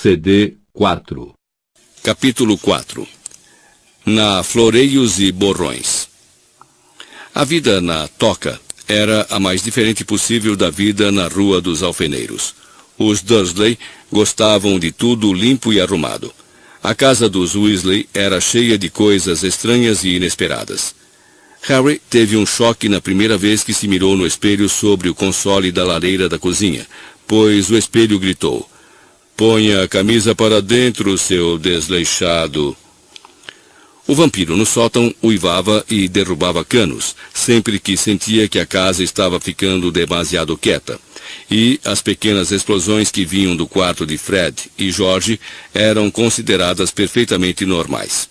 CD 4. Capítulo 4. Na Floreios e Borrões. A vida na Toca era a mais diferente possível da vida na Rua dos Alfeneiros. Os Dursley gostavam de tudo limpo e arrumado. A casa dos Weasley era cheia de coisas estranhas e inesperadas. Harry teve um choque na primeira vez que se mirou no espelho sobre o console da lareira da cozinha, pois o espelho gritou: "Ponha a camisa para dentro, seu desleixado." O vampiro no sótão uivava e derrubava canos, sempre que sentia que a casa estava ficando demasiado quieta. E as pequenas explosões que vinham do quarto de Fred e George eram consideradas perfeitamente normais.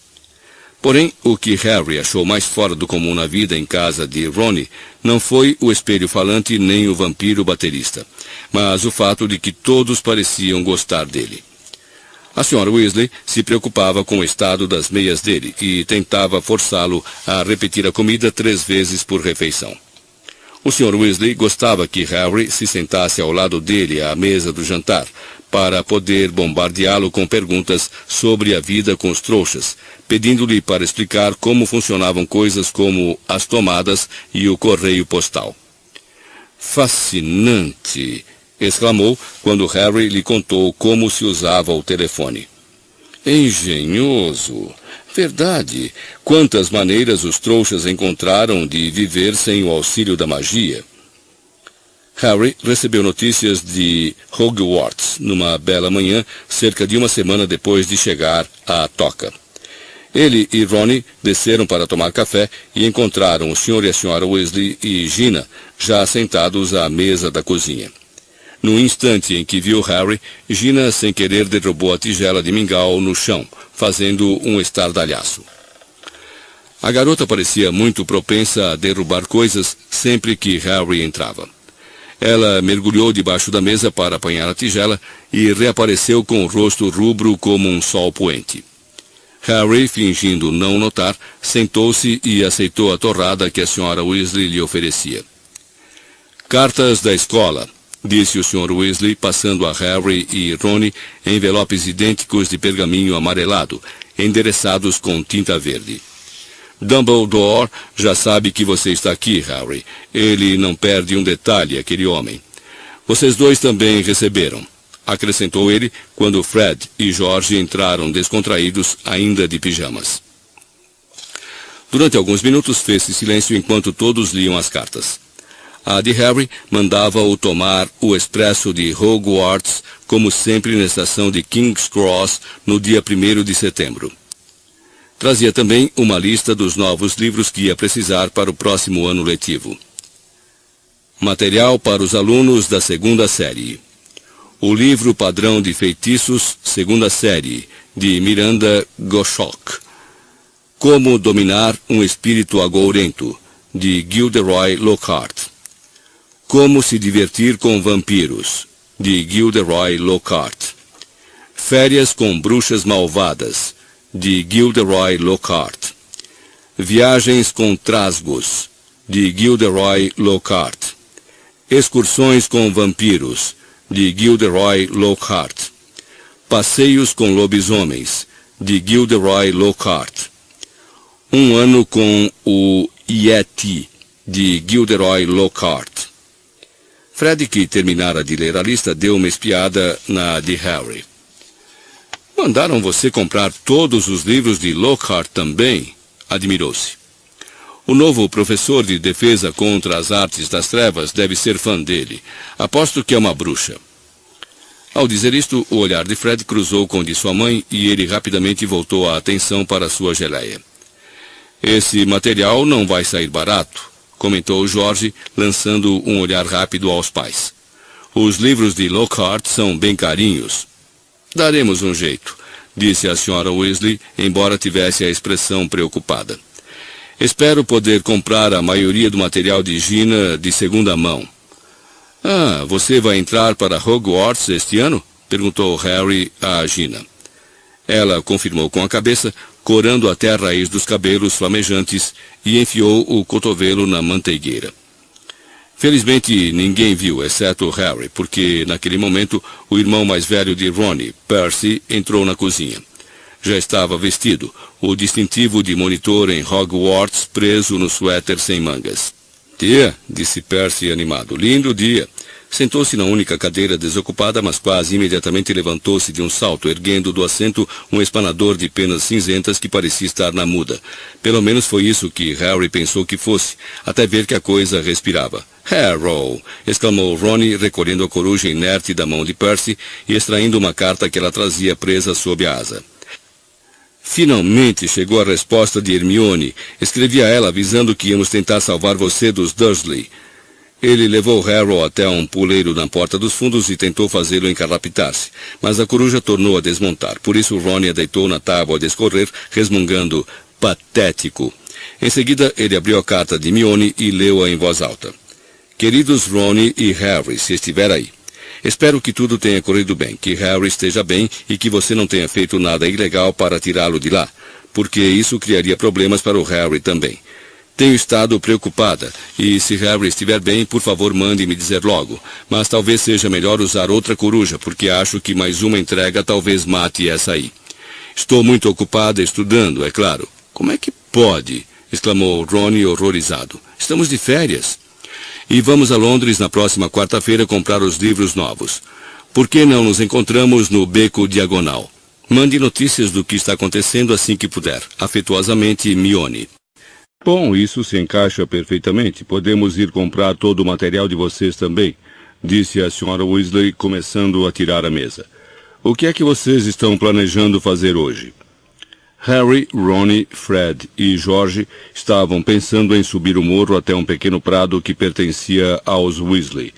Porém, o que Harry achou mais fora do comum na vida em casa de Ron não foi o espelho falante nem o vampiro baterista, mas o fato de que todos pareciam gostar dele. A Sra. Weasley se preocupava com o estado das meias dele e tentava forçá-lo a repetir a comida 3 vezes por refeição. O Sr. Weasley gostava que Harry se sentasse ao lado dele à mesa do jantar, para poder bombardeá-lo com perguntas sobre a vida com os trouxas, pedindo-lhe para explicar como funcionavam coisas como as tomadas e o correio postal. "Fascinante!" exclamou quando Harry lhe contou como se usava o telefone. "Engenhoso! Verdade! Quantas maneiras os trouxas encontraram de viver sem o auxílio da magia!" Harry recebeu notícias de Hogwarts numa bela manhã, cerca de uma semana depois de chegar à Toca. Ele e Ron desceram para tomar café e encontraram o Sr. e a Sra. Weasley e Gina já sentados à mesa da cozinha. No instante em que viu Harry, Gina sem querer derrubou a tigela de mingau no chão, fazendo um estardalhaço. A garota parecia muito propensa a derrubar coisas sempre que Harry entrava. Ela mergulhou debaixo da mesa para apanhar a tigela e reapareceu com o rosto rubro como um sol poente. Harry, fingindo não notar, sentou-se e aceitou a torrada que a Sra. Weasley lhe oferecia. "Cartas da escola", disse o Sr. Weasley, passando a Harry e Ron envelopes idênticos de pergaminho amarelado, endereçados com tinta verde. "Dumbledore já sabe que você está aqui, Harry. Ele não perde um detalhe, aquele homem. Vocês dois também receberam", acrescentou ele, quando Fred e George entraram descontraídos, ainda de pijamas. Durante alguns minutos fez-se silêncio enquanto todos liam as cartas. A de Harry mandava-o tomar o expresso de Hogwarts, como sempre na estação de King's Cross, no dia 1º de setembro. Trazia também uma lista dos novos livros que ia precisar para o próximo ano letivo. Material para os alunos da 2ª série. O livro padrão de feitiços, 2ª série, de Miranda Goshawk. Como dominar um espírito agourento, de Gilderoy Lockhart. Como se divertir com vampiros, de Gilderoy Lockhart. Férias com bruxas malvadas, de Gilderoy Lockhart. Viagens com trasgos, de Gilderoy Lockhart. Excursões com vampiros, de Gilderoy Lockhart. Passeios com lobisomens, de Gilderoy Lockhart. Um ano com o Yeti, de Gilderoy Lockhart. Fred, que terminara de ler a lista, deu uma espiada na de Harry. "Mandaram você comprar todos os livros de Lockhart também?" admirou-se. "O novo professor de defesa contra as artes das trevas deve ser fã dele. Aposto que é uma bruxa." Ao dizer isto, o olhar de Fred cruzou com o de sua mãe e ele rapidamente voltou a atenção para sua geleia. "Esse material não vai sair barato", comentou George, lançando um olhar rápido aos pais. "Os livros de Lockhart são bem carinhos." "Daremos um jeito", disse a Sra. Weasley, embora tivesse a expressão preocupada. "Espero poder comprar a maioria do material de Gina de segunda mão." "Ah, você vai entrar para Hogwarts este ano?" perguntou Harry a Gina. Ela confirmou com a cabeça, corando até a raiz dos cabelos flamejantes, e enfiou o cotovelo na manteigueira. Felizmente, ninguém viu, exceto Harry, porque, naquele momento, o irmão mais velho de Ronnie, Percy, entrou na cozinha. Já estava vestido, o distintivo de monitor em Hogwarts preso no suéter sem mangas. Tia, disse Percy animado, lindo dia. Sentou-se na única cadeira desocupada, mas quase imediatamente levantou-se de um salto, erguendo do assento um espanador de penas cinzentas que parecia estar na muda. Pelo menos foi isso que Harry pensou que fosse, até ver que a coisa respirava. Harrow! Exclamou Ron, recolhendo a coruja inerte da mão de Percy e extraindo uma carta que ela trazia presa sob a asa. Finalmente chegou a resposta de Hermione. Escrevi a ela avisando que íamos tentar salvar você dos Dursley. Ele levou Harrow até um puleiro na porta dos fundos e tentou fazê-lo encarrapitar-se, mas a coruja tornou a desmontar. Por isso Ron a deitou na tábua a descorrer, resmungando, patético. Em seguida, ele abriu a carta de Hermione e leu-a em voz alta. Queridos Ron e Harry, se estiver aí. Espero que tudo tenha corrido bem, que Harry esteja bem e que você não tenha feito nada ilegal para tirá-lo de lá, porque isso criaria problemas para o Harry também. Tenho estado preocupada, e se Harry estiver bem, por favor mande me dizer logo. Mas talvez seja melhor usar outra coruja, porque acho que mais uma entrega talvez mate essa aí. Estou muito ocupada estudando, é claro. Como é que pode? Exclamou Ron horrorizado. Estamos de férias. E vamos a Londres na próxima quarta-feira comprar os livros novos. Por que não nos encontramos no Beco Diagonal? Mande notícias do que está acontecendo assim que puder. Afetuosamente, Hermione. Bom, isso se encaixa perfeitamente. Podemos ir comprar todo o material de vocês também, disse a Sra. Weasley, começando a tirar a mesa. O que é que vocês estão planejando fazer hoje? Harry, Ron, Fred e George estavam pensando em subir o morro até um pequeno prado que pertencia aos Weasley.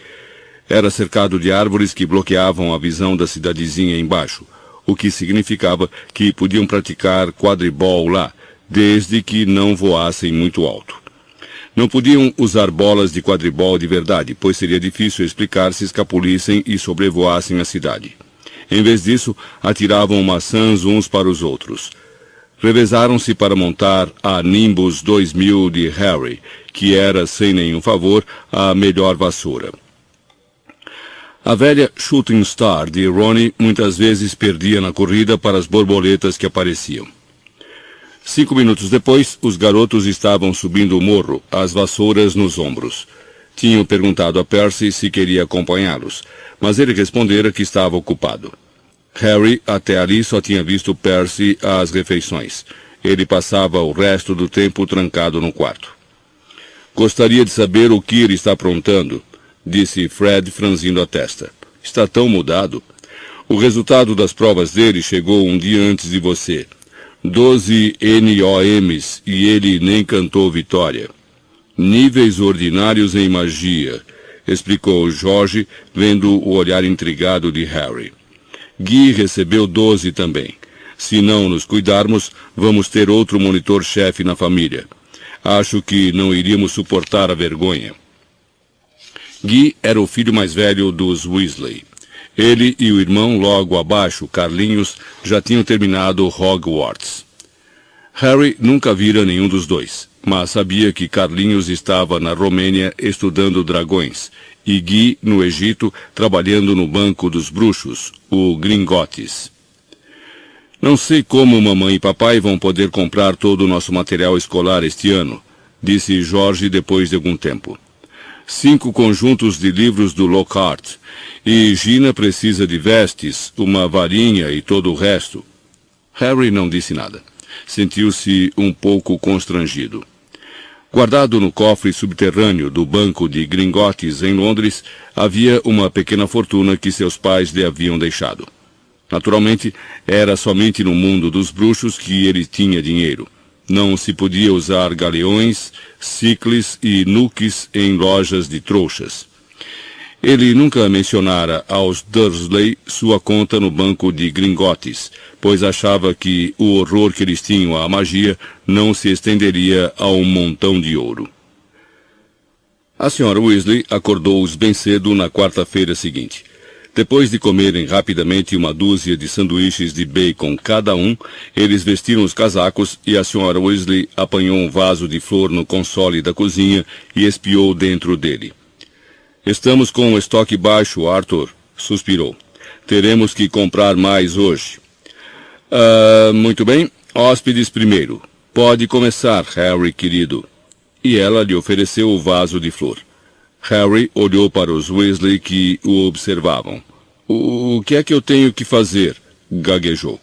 Era cercado de árvores que bloqueavam a visão da cidadezinha embaixo, o que significava que podiam praticar quadribol lá, desde que não voassem muito alto. Não podiam usar bolas de quadribol de verdade, pois seria difícil explicar se escapulissem e sobrevoassem a cidade. Em vez disso, atiravam maçãs uns para os outros. Revezaram-se para montar a Nimbus 2000 de Harry, que era, sem nenhum favor, a melhor vassoura. A velha Shooting Star de Ron muitas vezes perdia na corrida para as borboletas que apareciam. 5 minutos depois, os garotos estavam subindo o morro, as vassouras nos ombros. Tinham perguntado a Percy se queria acompanhá-los, mas ele respondera que estava ocupado. Harry, até ali, só tinha visto Percy às refeições. Ele passava o resto do tempo trancado no quarto. Gostaria de saber o que ele está aprontando, disse Fred, franzindo a testa. Está tão mudado. O resultado das provas dele chegou um dia antes de você. 12 NOMs e ele nem cantou vitória. Níveis ordinários em magia, explicou George, vendo o olhar intrigado de Harry. Guy recebeu 12 também. Se não nos cuidarmos, vamos ter outro monitor-chefe na família. Acho que não iríamos suportar a vergonha. Guy era o filho mais velho dos Weasley. Ele e o irmão logo abaixo, Carlinhos, já tinham terminado Hogwarts. Harry nunca vira nenhum dos dois, mas sabia que Carlinhos estava na Romênia estudando dragões, e Guy no Egito trabalhando no Banco dos Bruxos, o Gringotts. Não sei como mamãe e papai vão poder comprar todo o nosso material escolar este ano, disse George depois de algum tempo. 5 conjuntos de livros do Lockhart, e Gina precisa de vestes, uma varinha e todo o resto. Harry não disse nada. Sentiu-se um pouco constrangido. Guardado no cofre subterrâneo do Banco de Gringotts, em Londres, havia uma pequena fortuna que seus pais lhe haviam deixado. Naturalmente, era somente no mundo dos bruxos que ele tinha dinheiro. Não se podia usar galeões, cicles e nuques em lojas de trouxas. Ele nunca mencionara aos Dursley sua conta no Banco de Gringotts, pois achava que o horror que eles tinham à magia não se estenderia a um montão de ouro. A Sra. Weasley acordou-os bem cedo na quarta-feira seguinte. Depois de comerem rapidamente uma dúzia de sanduíches de bacon cada um, eles vestiram os casacos e a Sra. Weasley apanhou um vaso de flor no console da cozinha e espiou dentro dele. Estamos com o estoque baixo, Arthur, suspirou. Teremos que comprar mais hoje. Muito bem. Hóspedes primeiro. Pode começar, Harry, querido. E ela lhe ofereceu o vaso de flor. Harry olhou para os Weasley que o observavam. O que é que eu tenho que fazer? Gaguejou.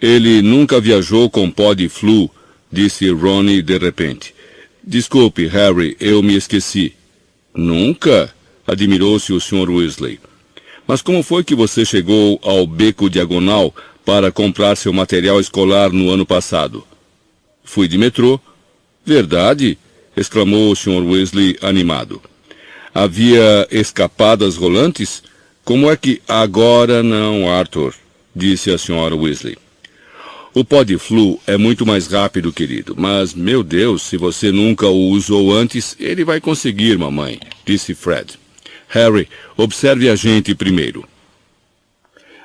Ele nunca viajou com pó de flu, disse Ron de repente. Desculpe, Harry, eu me esqueci. Nunca? Admirou-se o Sr. Weasley. Mas como foi que você chegou ao Beco Diagonal para comprar seu material escolar no ano passado? Fui de metrô. Verdade? Exclamou o Sr. Weasley animado. Havia escapadas rolantes? Como é que agora não, Arthur? Disse a Sra. Weasley. O pó de flu é muito mais rápido, querido, mas, meu Deus, se você nunca o usou antes, ele vai conseguir, mamãe, disse Fred. Harry, observe a gente primeiro.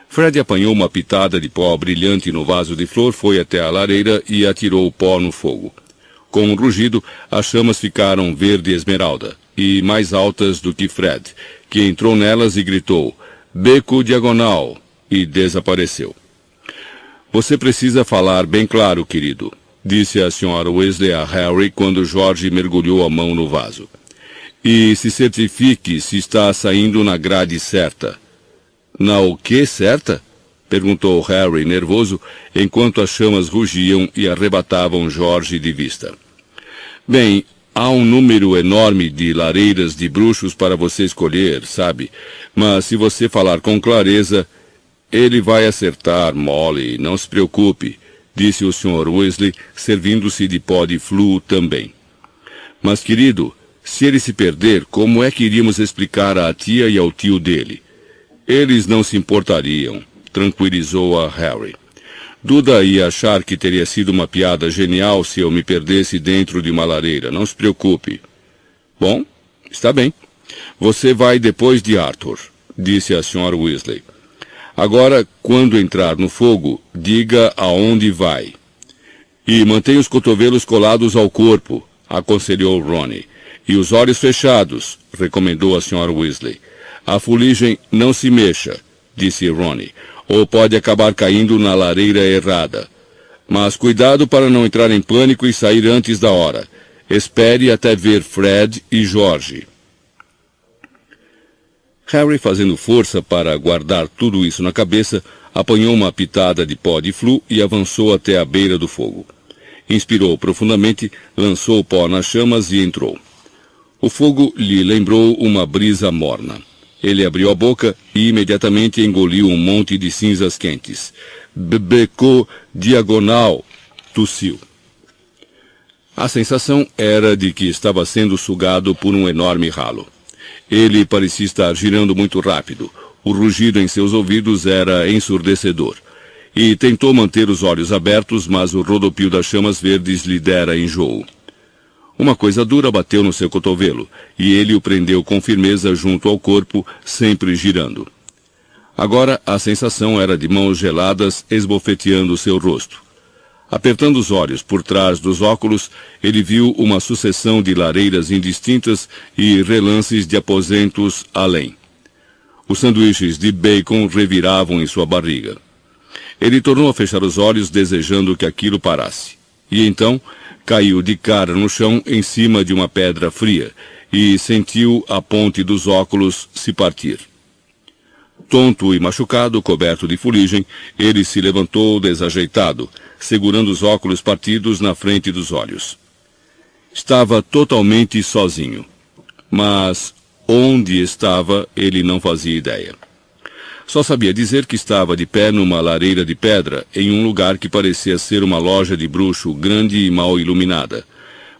Fred apanhou uma pitada de pó brilhante no vaso de flor, foi até a lareira e atirou o pó no fogo. Com um rugido, as chamas ficaram verde esmeralda e mais altas do que Fred, que entrou nelas e gritou, Beco Diagonal, e desapareceu. Você precisa falar bem claro, querido, disse a Sra. Weasley a Harry quando George mergulhou a mão no vaso. E se certifique se está saindo na grade certa. Na o que certa? Perguntou Harry, nervoso, enquanto as chamas rugiam e arrebatavam George de vista. Bem, há um número enorme de lareiras de bruxos para você escolher, sabe? Mas se você falar com clareza, ele vai acertar, Molly, não se preocupe, disse o Sr. Weasley, servindo-se de pó de flu também. Mas, querido, se ele se perder, como é que iríamos explicar à tia e ao tio dele? Eles não se importariam, tranquilizou a Harry. Duda ia achar que teria sido uma piada genial se eu me perdesse dentro de uma lareira, não se preocupe. Bom, está bem. Você vai depois de Arthur, disse a Sra. Weasley. Agora, quando entrar no fogo, diga aonde vai. E mantenha os cotovelos colados ao corpo, aconselhou Ron. E os olhos fechados, recomendou a Sra. Weasley. A fuligem não se mexa, disse Ron, ou pode acabar caindo na lareira errada. Mas cuidado para não entrar em pânico e sair antes da hora. Espere até ver Fred e George. Harry, fazendo força para guardar tudo isso na cabeça, apanhou uma pitada de pó de flu e avançou até a beira do fogo. Inspirou profundamente, lançou o pó nas chamas e entrou. O fogo lhe lembrou uma brisa morna. Ele abriu a boca e imediatamente engoliu um monte de cinzas quentes. Beco Diagonal, tossiu. A sensação era de que estava sendo sugado por um enorme ralo. Ele parecia estar girando muito rápido. O rugido em seus ouvidos era ensurdecedor. E tentou manter os olhos abertos, mas o rodopio das chamas verdes lhe dera enjoo. Uma coisa dura bateu no seu cotovelo, e ele o prendeu com firmeza junto ao corpo, sempre girando. Agora a sensação era de mãos geladas esbofeteando seu rosto. Apertando os olhos por trás dos óculos, ele viu uma sucessão de lareiras indistintas e relances de aposentos além. Os sanduíches de bacon reviravam em sua barriga. Ele tornou a fechar os olhos, desejando que aquilo parasse. E então caiu de cara no chão em cima de uma pedra fria e sentiu a ponte dos óculos se partir. Tonto e machucado, coberto de fuligem, ele se levantou desajeitado, segurando os óculos partidos na frente dos olhos. Estava totalmente sozinho. Mas onde estava, ele não fazia ideia. Só sabia dizer que estava de pé numa lareira de pedra, em um lugar que parecia ser uma loja de bruxo grande e mal iluminada.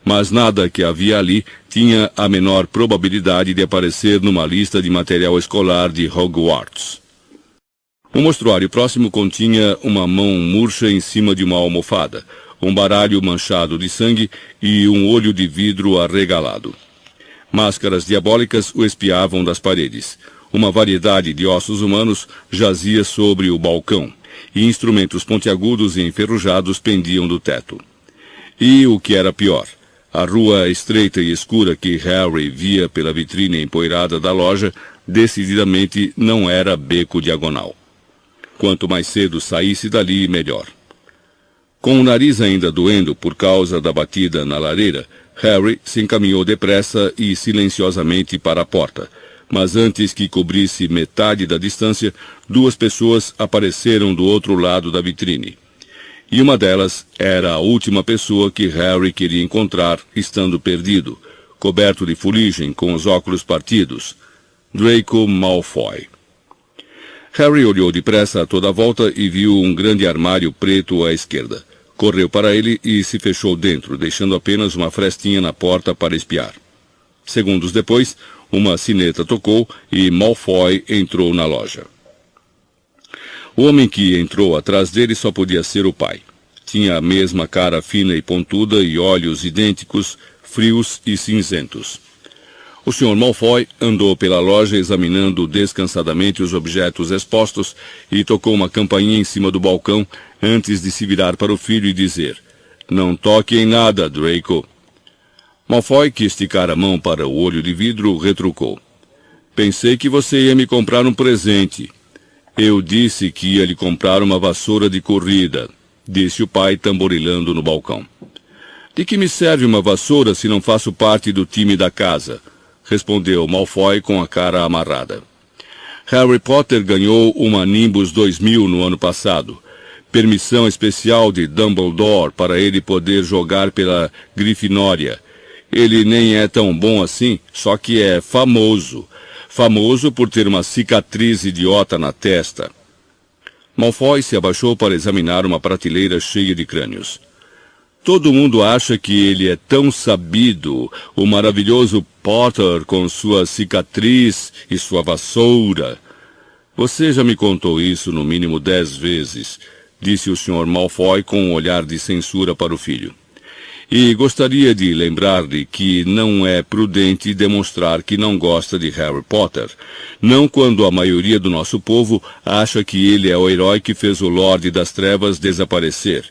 Mas nada que havia ali tinha a menor probabilidade de aparecer numa lista de material escolar de Hogwarts. O mostruário próximo continha uma mão murcha em cima de uma almofada, um baralho manchado de sangue e um olho de vidro arregalado. Máscaras diabólicas o espiavam das paredes. Uma variedade de ossos humanos jazia sobre o balcão, e instrumentos pontiagudos e enferrujados pendiam do teto. E o que era pior, A rua estreita e escura que Harry via pela vitrine empoeirada da loja decididamente não era beco diagonal. Quanto mais cedo saísse dali, melhor. Com o nariz ainda doendo por causa da batida na lareira, Harry se encaminhou depressa e silenciosamente para a porta, mas antes que cobrisse metade da distância, duas pessoas apareceram do outro lado da vitrine. E uma delas era a última pessoa que Harry queria encontrar, estando perdido, coberto de fuligem, com os óculos partidos. Draco Malfoy. Harry olhou depressa a toda a volta e viu um grande armário preto à esquerda. Correu para ele e se fechou dentro, deixando apenas uma frestinha na porta para espiar. Segundos depois, uma sineta tocou e Malfoy entrou na loja. O homem que entrou atrás dele só podia ser o pai. Tinha a mesma cara fina e pontuda e olhos idênticos, frios e cinzentos. O Sr. Malfoy andou pela loja examinando descansadamente os objetos expostos e tocou uma campainha em cima do balcão antes de se virar para o filho e dizer: "Não toque em nada, Draco." Malfoy, que esticara a mão para o olho de vidro, retrucou: "Pensei que você ia me comprar um presente." "Eu disse que ia lhe comprar uma vassoura de corrida", disse o pai, tamborilando no balcão. "De que me serve uma vassoura se não faço parte do time da casa?" respondeu Malfoy com a cara amarrada. Harry Potter ganhou uma Nimbus 2000 no ano passado. Permissão especial de Dumbledore para ele poder jogar pela Grifinória. Ele nem é tão bom assim, só que é famoso. Famoso por ter uma cicatriz idiota na testa. Malfoy se abaixou para examinar uma prateleira cheia de crânios. Todo mundo acha que ele é tão sabido, o maravilhoso Potter com sua cicatriz e sua vassoura. Você já me contou isso no mínimo 10 vezes, disse o Sr. Malfoy com um olhar de censura para o filho. E gostaria de lembrar-lhe que não é prudente demonstrar que não gosta de Harry Potter, não quando a maioria do nosso povo acha que ele é o herói que fez o Lorde das Trevas desaparecer.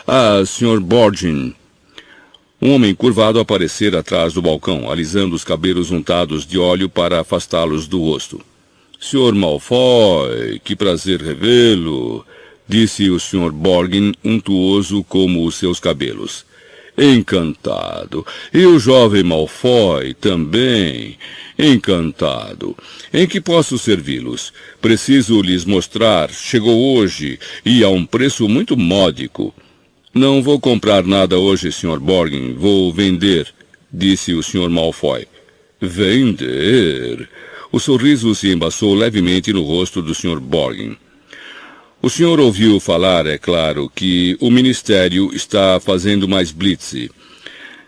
"Ah, Sr. Borgin." Um homem curvado aparecera atrás do balcão, alisando os cabelos untados de óleo para afastá-los do rosto. "Sr. Malfoy, que prazer revê-lo", disse o Sr. Borgin, untuoso como os seus cabelos. "Encantado. E o jovem Malfoy também. Encantado. Em que posso servi-los? Preciso lhes mostrar. Chegou hoje e a um preço muito módico." "Não vou comprar nada hoje, Sr. Borgin. Vou vender", disse o Sr. Malfoy. "Vender?" O sorriso se embaçou levemente no rosto do Sr. Borgin. "O senhor ouviu falar, é claro, que o Ministério está fazendo mais blitz",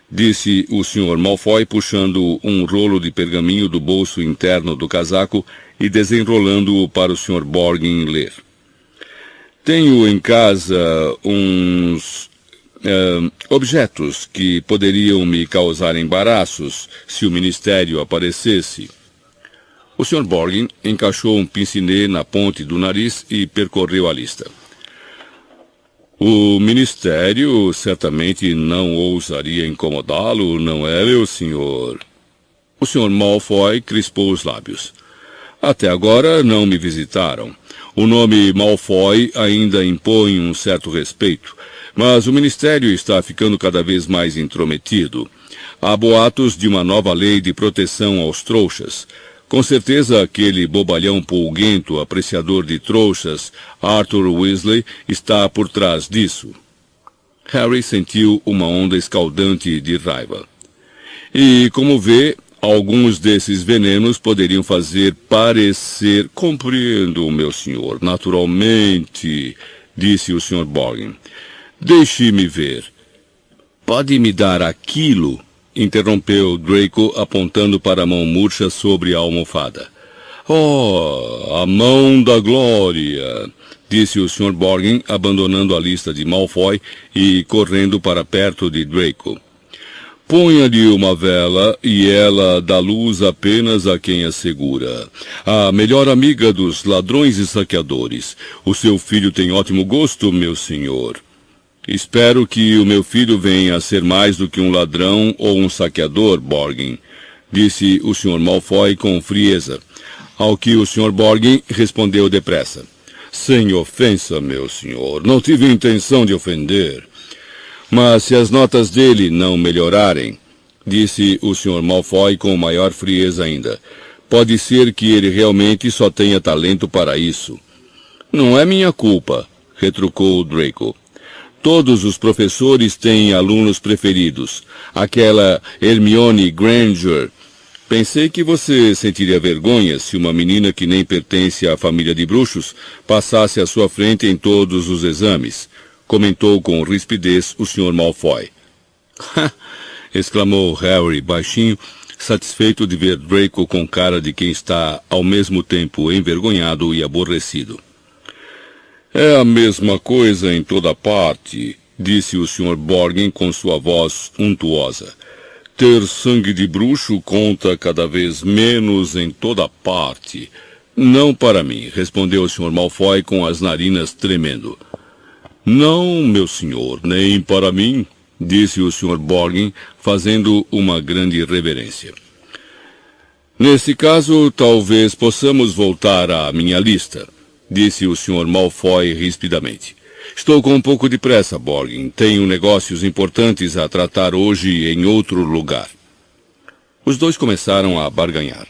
disse o Sr. Malfoy, puxando um rolo de pergaminho do bolso interno do casaco e desenrolando-o para o Sr. Borgin ler. "Tenho em casa uns objetos que poderiam me causar embaraços se o Ministério aparecesse." O Sr. Borgin encaixou um pince-nez na ponte do nariz e percorreu a lista. "O Ministério certamente não ousaria incomodá-lo, não é, meu senhor?" O Sr. Malfoy crispou os lábios. "Até agora não me visitaram. O nome Malfoy ainda impõe um certo respeito, mas o Ministério está ficando cada vez mais intrometido. Há boatos de uma nova lei de proteção aos trouxas. Com certeza aquele bobalhão polguento, apreciador de trouxas, Arthur Weasley, está por trás disso." Harry sentiu uma onda escaldante de raiva. "E, como vê, alguns desses venenos poderiam fazer parecer..." "Compreendo, meu senhor, naturalmente", disse o Sr. Borgin. "Deixe-me ver." "Pode me dar aquilo?" interrompeu Draco, apontando para a mão murcha sobre a almofada. "Oh, a mão da glória", disse o Sr. Borgin, abandonando a lista de Malfoy e correndo para perto de Draco. "Ponha-lhe uma vela e ela dá luz apenas a quem a segura. A melhor amiga dos ladrões e saqueadores. O seu filho tem ótimo gosto, meu senhor." Espero que o meu filho venha a ser mais do que um ladrão ou um saqueador, Borgin, disse o Sr. Malfoy com frieza, ao que o Sr. Borgin respondeu depressa. Sem ofensa, meu senhor, não tive intenção de ofender. Mas se as notas dele não melhorarem, disse o Sr. Malfoy com maior frieza ainda, pode ser que ele realmente só tenha talento para isso. Não é minha culpa, retrucou Draco. Todos os professores têm alunos preferidos. Aquela Hermione Granger. Pensei que você sentiria vergonha se uma menina que nem pertence à família de bruxos passasse à sua frente em todos os exames, comentou com rispidez o Sr. Malfoy. Exclamou Harry baixinho, satisfeito de ver Draco com cara de quem está ao mesmo tempo envergonhado e aborrecido. É a mesma coisa em toda parte, disse o Sr. Borgin com sua voz untuosa. Ter sangue de bruxo conta cada vez menos em toda parte. Não para mim, respondeu o Sr. Malfoy com as narinas tremendo. Não, meu senhor, nem para mim, disse o Sr. Borgin, fazendo uma grande reverência. Nesse caso, talvez possamos voltar à minha lista, disse o Sr. Malfoy rispidamente. Estou com um pouco de pressa, Borgin. Tenho negócios importantes a tratar hoje em outro lugar. Os dois começaram a barganhar.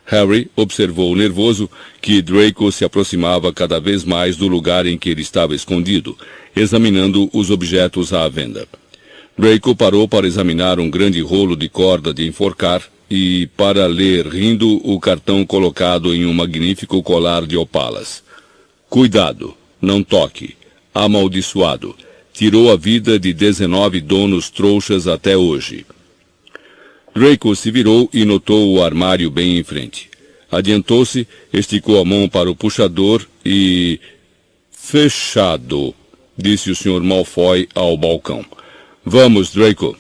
Harry observou nervoso que Draco se aproximava cada vez mais do lugar em que ele estava escondido, examinando os objetos à venda. Draco parou para examinar um grande rolo de corda de enforcar e para ler rindo o cartão colocado em um magnífico colar de opalas. Cuidado, não toque. Amaldiçoado. Tirou a vida de 19 donos trouxas até hoje. Draco se virou e notou o armário bem em frente. Adiantou-se, esticou a mão para o puxador e... Fechado, disse o Sr. Malfoy ao balcão. Vamos, Draco.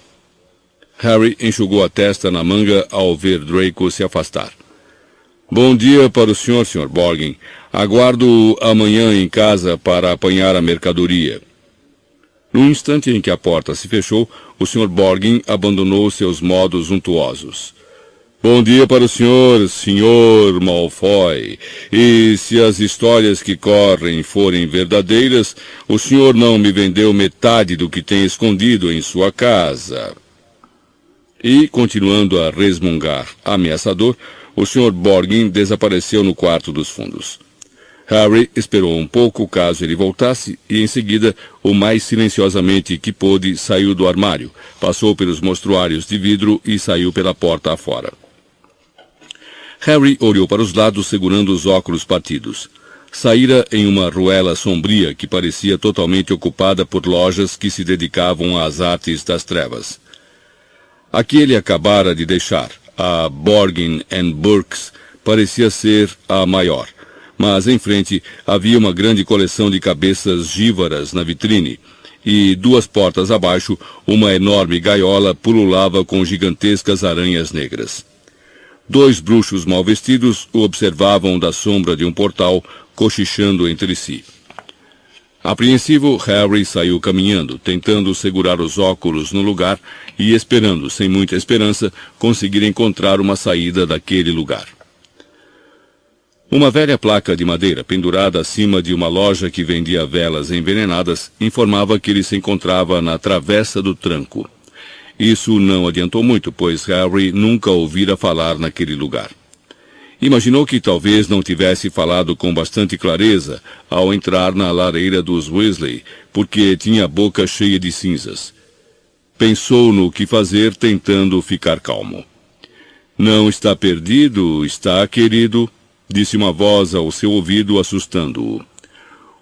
Harry enxugou a testa na manga ao ver Draco se afastar. Bom dia para o senhor, Sr. Borgin. Aguardo amanhã em casa para apanhar a mercadoria. No instante em que a porta se fechou, o Sr. Borgin abandonou seus modos untuosos. Bom dia para o senhor, Sr. Malfoy. E se as histórias que correm forem verdadeiras, o senhor não me vendeu metade do que tem escondido em sua casa. E, continuando a resmungar ameaçador, o Sr. Borgin desapareceu no quarto dos fundos. Harry esperou um pouco caso ele voltasse e, em seguida, o mais silenciosamente que pôde, saiu do armário, passou pelos mostruários de vidro e saiu pela porta afora. Harry olhou para os lados segurando os óculos partidos. Saíra em uma ruela sombria que parecia totalmente ocupada por lojas que se dedicavam às artes das trevas. Aqui ele acabara de deixar. A Borgin & Burkes parecia ser a maior, mas em frente havia uma grande coleção de cabeças jívaras na vitrine, e 2 portas abaixo, uma enorme gaiola pululava com gigantescas aranhas negras. 2 bruxos mal vestidos o observavam da sombra de um portal, cochichando entre si. Apreensivo, Harry saiu caminhando, tentando segurar os óculos no lugar e esperando, sem muita esperança, conseguir encontrar uma saída daquele lugar. Uma velha placa de madeira pendurada acima de uma loja que vendia velas envenenadas informava que ele se encontrava na Travessa do Tranco. Isso não adiantou muito, pois Harry nunca ouvira falar naquele lugar. Imaginou que talvez não tivesse falado com bastante clareza ao entrar na lareira dos Weasley, porque tinha a boca cheia de cinzas. Pensou no que fazer, tentando ficar calmo. Não está perdido, está, querido, disse uma voz ao seu ouvido, assustando-o.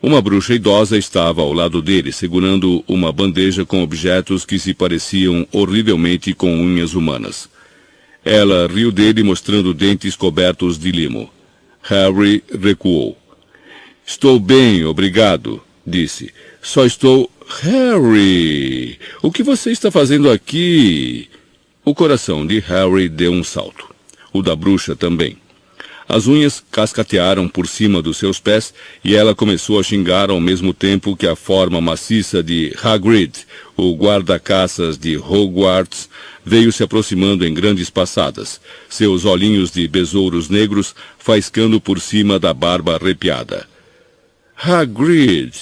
Uma bruxa idosa estava ao lado dele, segurando uma bandeja com objetos que se pareciam horrivelmente com unhas humanas. Ela riu dele, mostrando dentes cobertos de limo. Harry recuou. Estou bem, obrigado, disse. Só estou... Harry! O que você está fazendo aqui? O coração de Harry deu um salto. O da bruxa também. As unhas cascatearam por cima dos seus pés e ela começou a xingar ao mesmo tempo que a forma maciça de Hagrid, o guarda-caças de Hogwarts, veio se aproximando em grandes passadas, seus olhinhos de besouros negros faiscando por cima da barba arrepiada. Hagrid!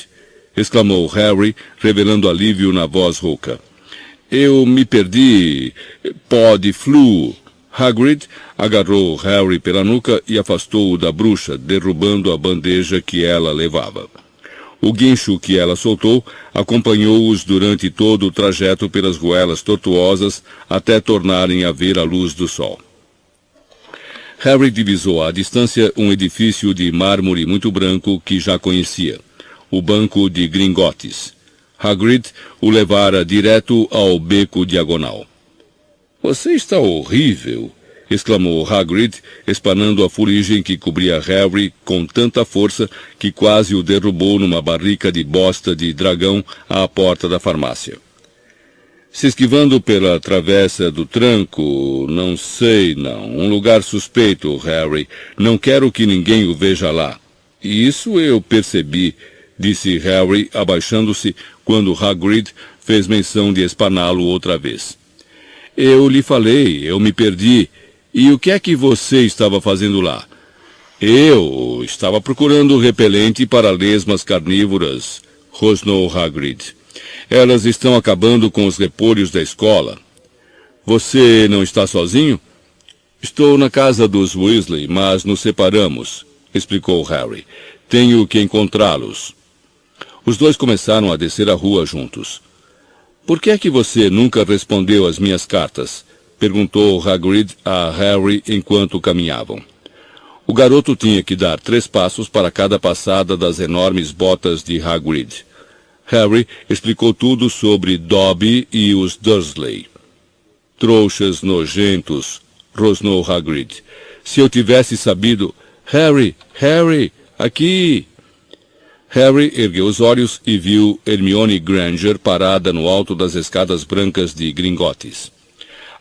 Exclamou Harry, revelando alívio na voz rouca. Eu me perdi. Pó de flu. Hagrid agarrou Harry pela nuca e afastou-o da bruxa, derrubando a bandeja que ela levava. O guincho que ela soltou acompanhou-os durante todo o trajeto pelas goelas tortuosas até tornarem a ver a luz do sol. Harry divisou à distância um edifício de mármore muito branco que já conhecia, o Banco de Gringotts. Hagrid o levara direto ao beco diagonal. Você está horrível, exclamou Hagrid, espanando a fuligem que cobria Harry com tanta força que quase o derrubou numa barrica de bosta de dragão à porta da farmácia. Se esquivando pela travessa do tranco, não sei, não. Um lugar suspeito, Harry. Não quero que ninguém o veja lá. E isso eu percebi, disse Harry, abaixando-se, quando Hagrid fez menção de espaná-lo outra vez. Eu lhe falei, eu me perdi. E o que é que você estava fazendo lá? Eu estava procurando repelente para lesmas carnívoras, rosnou Hagrid. Elas estão acabando com os repolhos da escola. Você não está sozinho? Estou na casa dos Weasley, mas nos separamos, explicou Harry. Tenho que encontrá-los. Os dois começaram a descer a rua juntos. Por que é que você nunca respondeu às minhas cartas? Perguntou Hagrid a Harry enquanto caminhavam. O garoto tinha que dar 3 passos para cada passada das enormes botas de Hagrid. Harry explicou tudo sobre Dobby e os Dursley. Trouxas nojentos, rosnou Hagrid. Se eu tivesse sabido... Harry, aqui! Harry ergueu os olhos e viu Hermione Granger parada no alto das escadas brancas de Gringotts.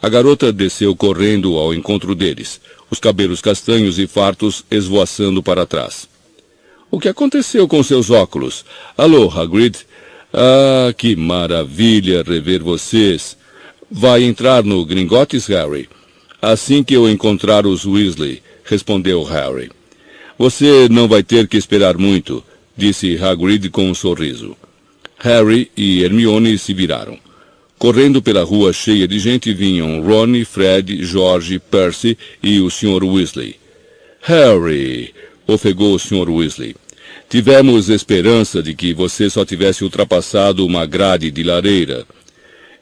A garota desceu correndo ao encontro deles, os cabelos castanhos e fartos esvoaçando para trás. O que aconteceu com seus óculos? Alô, Hagrid? Ah, que maravilha rever vocês! Vai entrar no Gringotts, Harry? Assim que eu encontrar os Weasley, respondeu Harry. Você não vai ter que esperar muito, disse Hagrid com um sorriso. Harry e Hermione se viraram. Correndo pela rua cheia de gente vinham Ron, Fred, George, Percy e o Sr. Weasley. Harry, ofegou o Sr. Weasley. Tivemos esperança de que você só tivesse ultrapassado uma grade de lareira.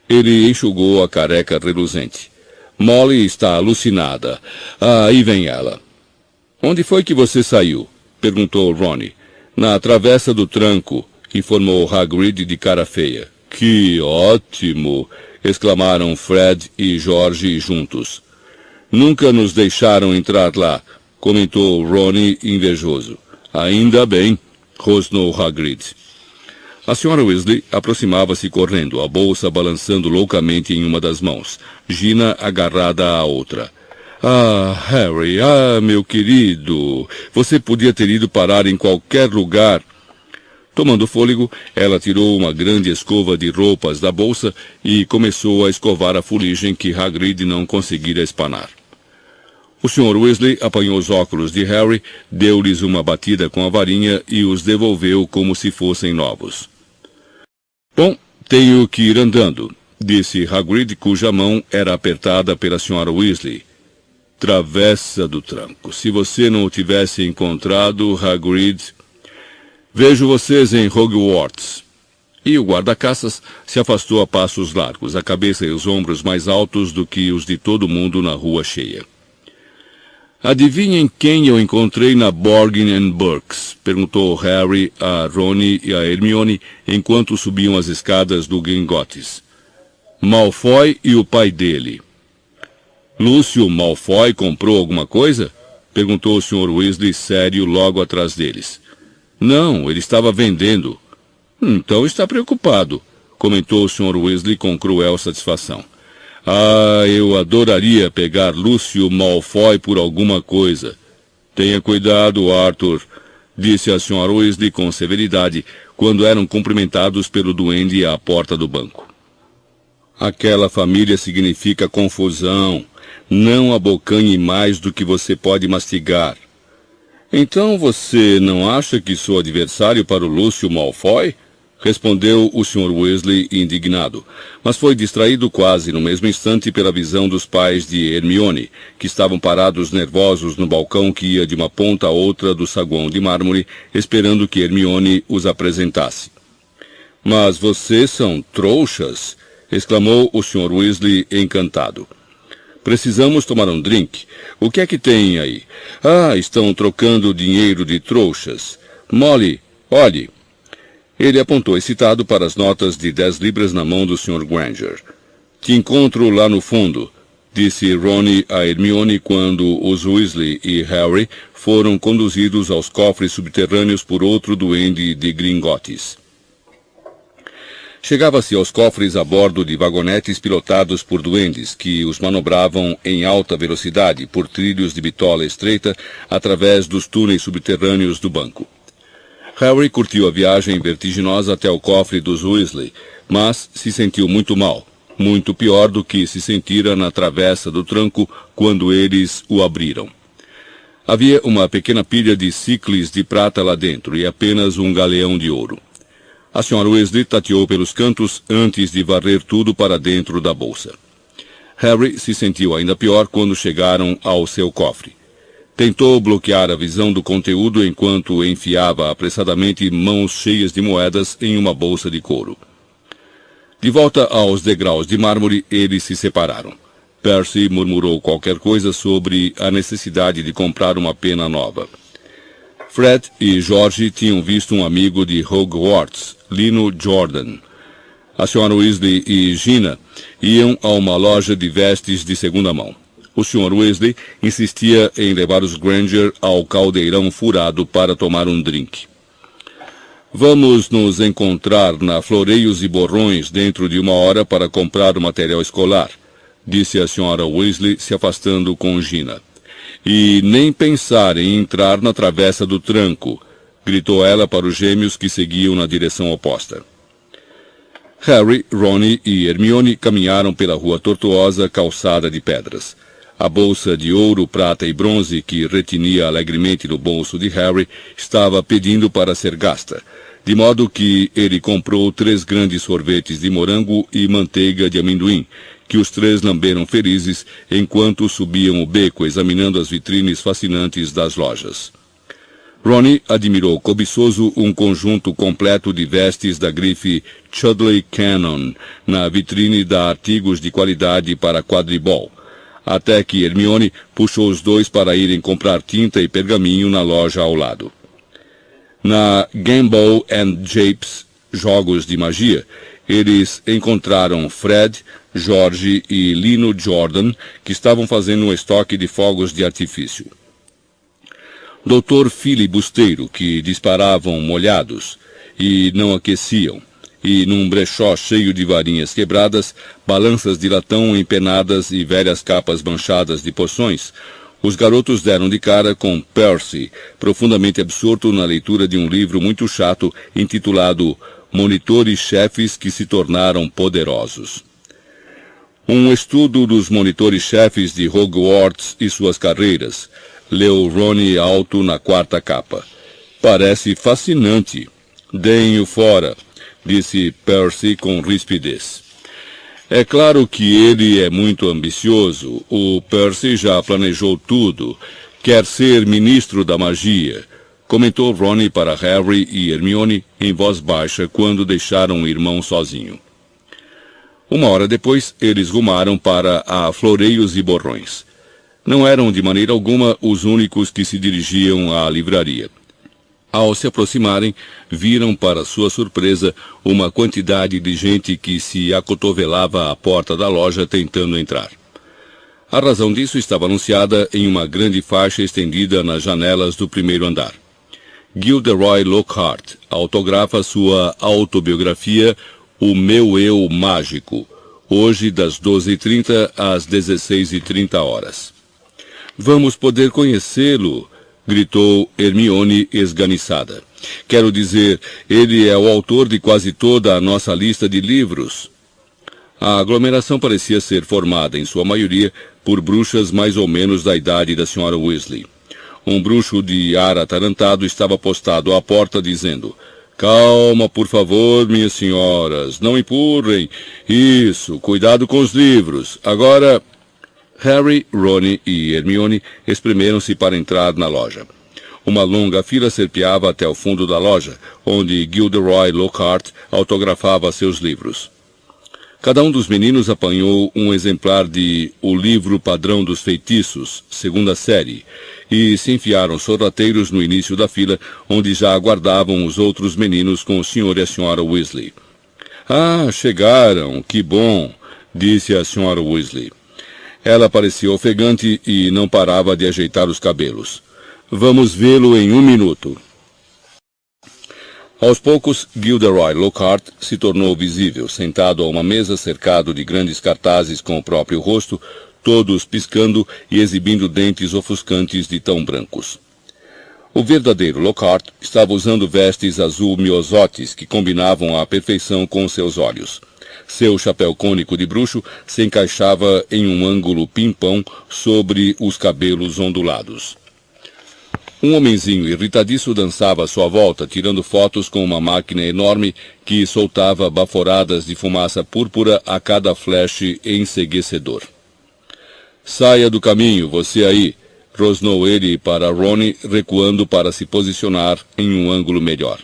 Ele enxugou a careca reluzente. Molly está alucinada. Ah, aí vem ela. Onde foi que você saiu? Perguntou Ron. Na travessa do tranco, informou Hagrid de cara feia. Que ótimo! Exclamaram Fred e George juntos. Nunca nos deixaram entrar lá, comentou Ron invejoso. Ainda bem, rosnou Hagrid. A Sra. Weasley aproximava-se correndo, a bolsa balançando loucamente em uma das mãos, Gina agarrada à outra. Ah, Harry, meu querido, você podia ter ido parar em qualquer lugar. Tomando fôlego, ela tirou uma grande escova de roupas da bolsa e começou a escovar a fuligem que Hagrid não conseguira espanar. O Sr. Weasley apanhou os óculos de Harry, deu-lhes uma batida com a varinha e os devolveu como se fossem novos. Bom, tenho que ir andando, disse Hagrid, cuja mão era apertada pela Sra. Weasley. Travessa do tranco. Se você não o tivesse encontrado, Hagrid... Vejo vocês em Hogwarts. E o guarda-caças se afastou a passos largos, a cabeça e os ombros mais altos do que os de todo mundo na rua cheia. Adivinhem quem eu encontrei na Borgin and Burkes? Perguntou Harry a Ron e a Hermione enquanto subiam as escadas do Gringotts. Malfoy e o pai dele. Lúcio Malfoy comprou alguma coisa? Perguntou o Sr. Weasley sério logo atrás deles. Não, ele estava vendendo. Então está preocupado, comentou o Sr. Weasley com cruel satisfação. Ah, eu adoraria pegar Lúcio Malfoy por alguma coisa. Tenha cuidado, Arthur, disse a Sra. Weasley com severidade, quando eram cumprimentados pelo duende à porta do banco. Aquela família significa confusão. Não abocanhe mais do que você pode mastigar. Então você não acha que sou adversário para o Lúcio Malfoy? Respondeu o Sr. Weasley indignado, mas foi distraído quase no mesmo instante pela visão dos pais de Hermione, que estavam parados nervosos no balcão que ia de uma ponta a outra do saguão de mármore, esperando que Hermione os apresentasse. Mas vocês são trouxas? Exclamou o Sr. Weasley encantado. Precisamos tomar um drink. O que é que tem aí? Ah, estão trocando dinheiro de trouxas. Molly, olhe. Ele apontou excitado para as notas de 10 libras na mão do Sr. Granger. Te encontro lá no fundo, disse Rony a Hermione quando os Weasley e Harry foram conduzidos aos cofres subterrâneos por outro duende de Gringotts. Chegava-se aos cofres a bordo de vagonetes pilotados por duendes, que os manobravam em alta velocidade por trilhos de bitola estreita através dos túneis subterrâneos do banco. Harry curtiu a viagem vertiginosa até o cofre dos Weasley, mas se sentiu muito mal, muito pior do que se sentira na travessa do tranco quando eles o abriram. Havia uma pequena pilha de sicles de prata lá dentro e apenas um galeão de ouro. A Sra. Weasley tateou pelos cantos antes de varrer tudo para dentro da bolsa. Harry se sentiu ainda pior quando chegaram ao seu cofre. Tentou bloquear a visão do conteúdo enquanto enfiava apressadamente mãos cheias de moedas em uma bolsa de couro. De volta aos degraus de mármore, eles se separaram. Percy murmurou qualquer coisa sobre a necessidade de comprar uma pena nova. Fred e George tinham visto um amigo de Hogwarts, Lino Jordan. A Sra. Weasley e Gina iam a uma loja de vestes de segunda mão. O Sr. Weasley insistia em levar os Granger ao caldeirão furado para tomar um drink. Vamos nos encontrar na Floreios e Borrões dentro de 1 hora para comprar o material escolar, disse a Sra. Weasley, se afastando com Gina. E nem pensar em entrar na travessa do tranco, gritou ela para os gêmeos que seguiam na direção oposta. Harry, Rony e Hermione caminharam pela rua tortuosa calçada de pedras. A bolsa de ouro, prata e bronze que retinia alegremente no bolso de Harry estava pedindo para ser gasta, de modo que ele comprou 3 grandes sorvetes de morango e manteiga de amendoim, que os 3 lamberam felizes enquanto subiam o beco examinando as vitrines fascinantes das lojas. Rony admirou cobiçoso um conjunto completo de vestes da grife Chudley Cannon na vitrine da Artigos de Qualidade para Quadribol, até que Hermione puxou os 2 para irem comprar tinta e pergaminho na loja ao lado. Na Gamble & Japes Jogos de Magia, eles encontraram Fred, George e Lino Jordan, que estavam fazendo um estoque de fogos de artifício. Dr. Filibusteiro, que disparavam molhados e não aqueciam, e num brechó cheio de varinhas quebradas, balanças de latão empenadas e velhas capas manchadas de poções, os garotos deram de cara com Percy, profundamente absorto na leitura de um livro muito chato intitulado Monitores-Chefes que se tornaram poderosos. Um estudo dos monitores-chefes de Hogwarts e suas carreiras, leu Rony alto na 4ª capa. Parece fascinante. Deem-o fora, disse Percy com rispidez. É claro que ele é muito ambicioso. O Percy já planejou tudo. Quer ser ministro da magia, comentou Rony para Harry e Hermione em voz baixa quando deixaram o irmão sozinho. 1 hora depois, eles rumaram para a Floreios e Borrões. Não eram de maneira alguma os únicos que se dirigiam à livraria. Ao se aproximarem, viram, para sua surpresa, uma quantidade de gente que se acotovelava à porta da loja tentando entrar. A razão disso estava anunciada em uma grande faixa estendida nas janelas do 1º andar. Gilderoy Lockhart autografa sua autobiografia O Meu Eu Mágico, hoje das 12h30 às 16h30. Vamos poder conhecê-lo, gritou Hermione esganiçada. Quero dizer, ele é o autor de quase toda a nossa lista de livros. A aglomeração parecia ser formada, em sua maioria, por bruxas mais ou menos da idade da Sra. Weasley. Um bruxo de ar atarantado estava postado à porta, dizendo: calma, por favor, minhas senhoras, não empurrem. Isso, cuidado com os livros. Agora... Harry, Ron e Hermione espremeram-se para entrar na loja. Uma longa fila serpeava até o fundo da loja, onde Gilderoy Lockhart autografava seus livros. Cada um dos meninos apanhou um exemplar de O Livro Padrão dos Feitiços, segunda série, e se enfiaram sorrateiros no início da fila, onde já aguardavam os outros meninos com o Sr. e a Sra. Weasley. Ah, chegaram, que bom, disse a Sra. Weasley. Ela parecia ofegante e não parava de ajeitar os cabelos. Vamos vê-lo em 1 minuto. Aos poucos, Gilderoy Lockhart se tornou visível, sentado a uma mesa cercado de grandes cartazes com o próprio rosto, todos piscando e exibindo dentes ofuscantes de tão brancos. O verdadeiro Lockhart estava usando vestes azul miosotes que combinavam à perfeição com seus olhos. Seu chapéu cônico de bruxo se encaixava em um ângulo pimpão sobre os cabelos ondulados. Um homenzinho irritadiço dançava à sua volta, tirando fotos com uma máquina enorme que soltava baforadas de fumaça púrpura a cada flash enceguecedor. Saia do caminho, você aí, rosnou ele para Ron, recuando para se posicionar em um ângulo melhor.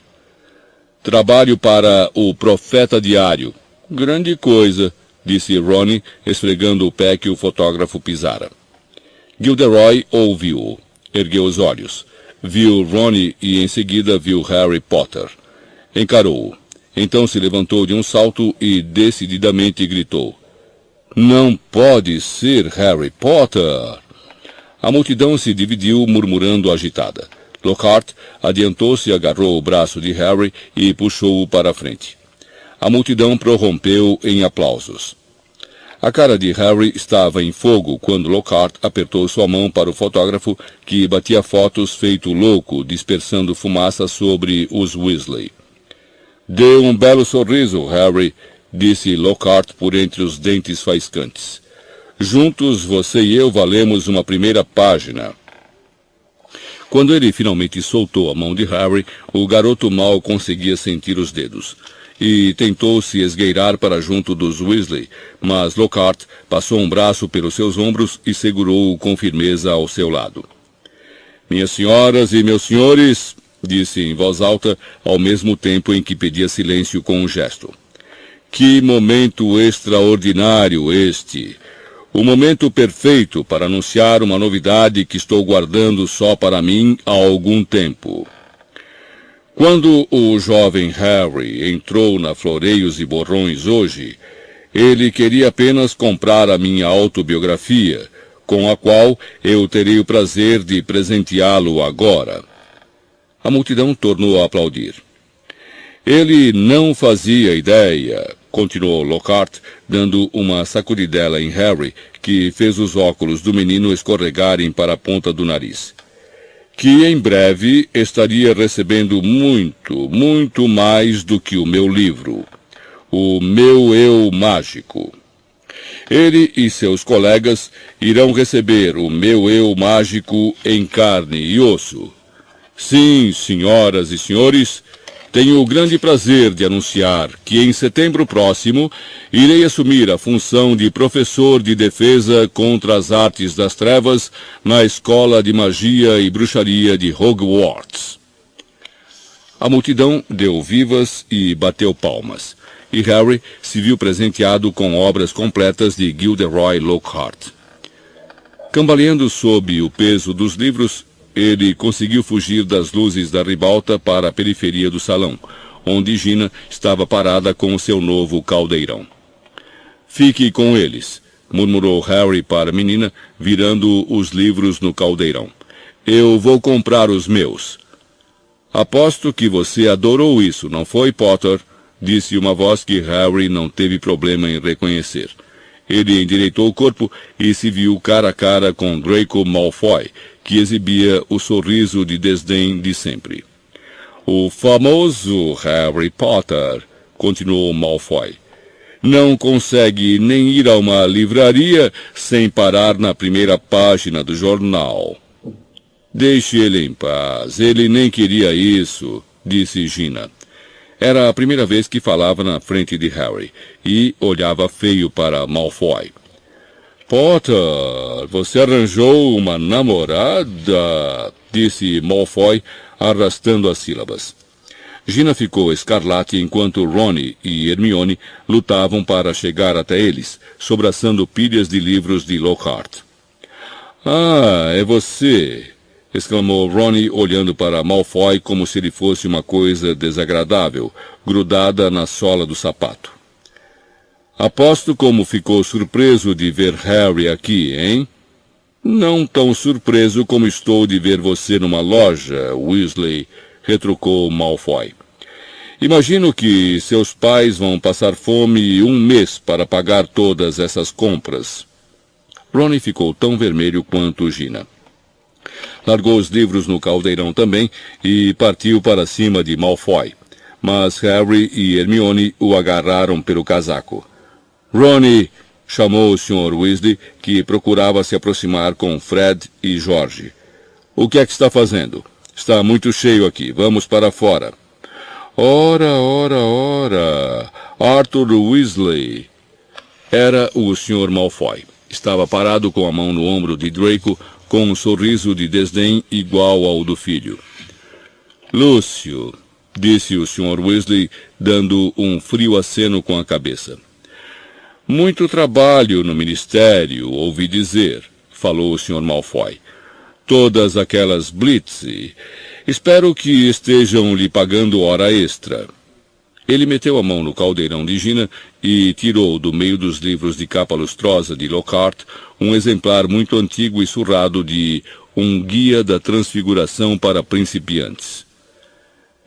Trabalho para o Profeta Diário. Grande coisa, disse Ron, esfregando o pé que o fotógrafo pisara. Gilderoy ouviu-o. Ergueu os olhos. Viu Ron e em seguida viu Harry Potter. Encarou-o. Então se levantou de um salto e decididamente gritou: Não pode ser Harry Potter! A multidão se dividiu, murmurando agitada. Lockhart adiantou-se, agarrou o braço de Harry e puxou-o para a frente. A multidão prorrompeu em aplausos. A cara de Harry estava em fogo quando Lockhart apertou sua mão para o fotógrafo, que batia fotos feito louco, dispersando fumaça sobre os Weasley. Dê um belo sorriso, Harry, disse Lockhart por entre os dentes faiscantes. Juntos, você e eu valemos uma primeira página. Quando ele finalmente soltou a mão de Harry, o garoto mal conseguia sentir os dedos. E tentou se esgueirar para junto dos Weasley, mas Lockhart passou um braço pelos seus ombros e segurou-o com firmeza ao seu lado. Minhas senhoras e meus senhores, disse em voz alta, ao mesmo tempo em que pedia silêncio com um gesto. Que momento extraordinário este! O momento perfeito para anunciar uma novidade que estou guardando só para mim há algum tempo. Quando o jovem Harry entrou na Floreios e Borrões hoje, ele queria apenas comprar a minha autobiografia, com a qual eu terei o prazer de presenteá-lo agora. A multidão tornou a aplaudir. Ele não fazia ideia, continuou Lockhart, dando uma sacudidela em Harry, que fez os óculos do menino escorregarem para a ponta do nariz, que em breve estaria recebendo muito mais do que o meu livro, o meu eu mágico. Ele e seus colegas irão receber o meu eu mágico em carne e osso. Sim, senhoras e senhores, tenho o grande prazer de anunciar que em setembro próximo irei assumir a função de professor de defesa contra as artes das trevas na Escola de Magia e Bruxaria de Hogwarts. A multidão deu vivas e bateu palmas, e Harry se viu presenteado com obras completas de Gilderoy Lockhart. Cambaleando sob o peso dos livros, ele conseguiu fugir das luzes da ribalta para a periferia do salão, onde Gina estava parada com o seu novo caldeirão. Fique com eles, murmurou Harry para a menina, virando os livros no caldeirão. Eu vou comprar os meus. Aposto que você adorou isso, não foi, Potter? Disse uma voz que Harry não teve problema em reconhecer. Ele endireitou o corpo e se viu cara a cara com Draco Malfoy, que exibia o sorriso de desdém de sempre. O famoso Harry Potter, continuou Malfoy, não consegue nem ir a uma livraria sem parar na primeira página do jornal. Deixe ele em paz, ele nem queria isso, disse Gina. Era a primeira vez que falava na frente de Harry, e olhava feio para Malfoy. Potter, você arranjou uma namorada? Disse Malfoy, arrastando as sílabas. Gina ficou escarlate enquanto Rony e Hermione lutavam para chegar até eles, sobraçando pilhas de livros de Lockhart. Ah, é você! Exclamou Rony, olhando para Malfoy como se ele fosse uma coisa desagradável, grudada na sola do sapato. Aposto como ficou surpreso de ver Harry aqui, hein? Não tão surpreso como estou de ver você numa loja, Weasley, retrucou Malfoy. Imagino que seus pais vão passar fome 1 mês para pagar todas essas compras. Rony ficou tão vermelho quanto Gina. Largou os livros no caldeirão também e partiu para cima de Malfoy. Mas Harry e Hermione o agarraram pelo casaco. Rony, chamou o Sr. Weasley, que procurava se aproximar com Fred e George. O que é que está fazendo? Está muito cheio aqui. Vamos para fora. Ora. Arthur Weasley. Era o Sr. Malfoy. Estava parado com a mão no ombro de Draco, com um sorriso de desdém igual ao do filho. Lúcio, disse o Sr. Weasley, dando um frio aceno com a cabeça. Muito trabalho no ministério, ouvi dizer, falou o Sr. Malfoy. Todas aquelas blitz. Espero que estejam lhe pagando hora extra. Ele meteu a mão no caldeirão de Gina e tirou do meio dos livros de capa lustrosa de Lockhart um exemplar muito antigo e surrado de Um Guia da Transfiguração para Principiantes.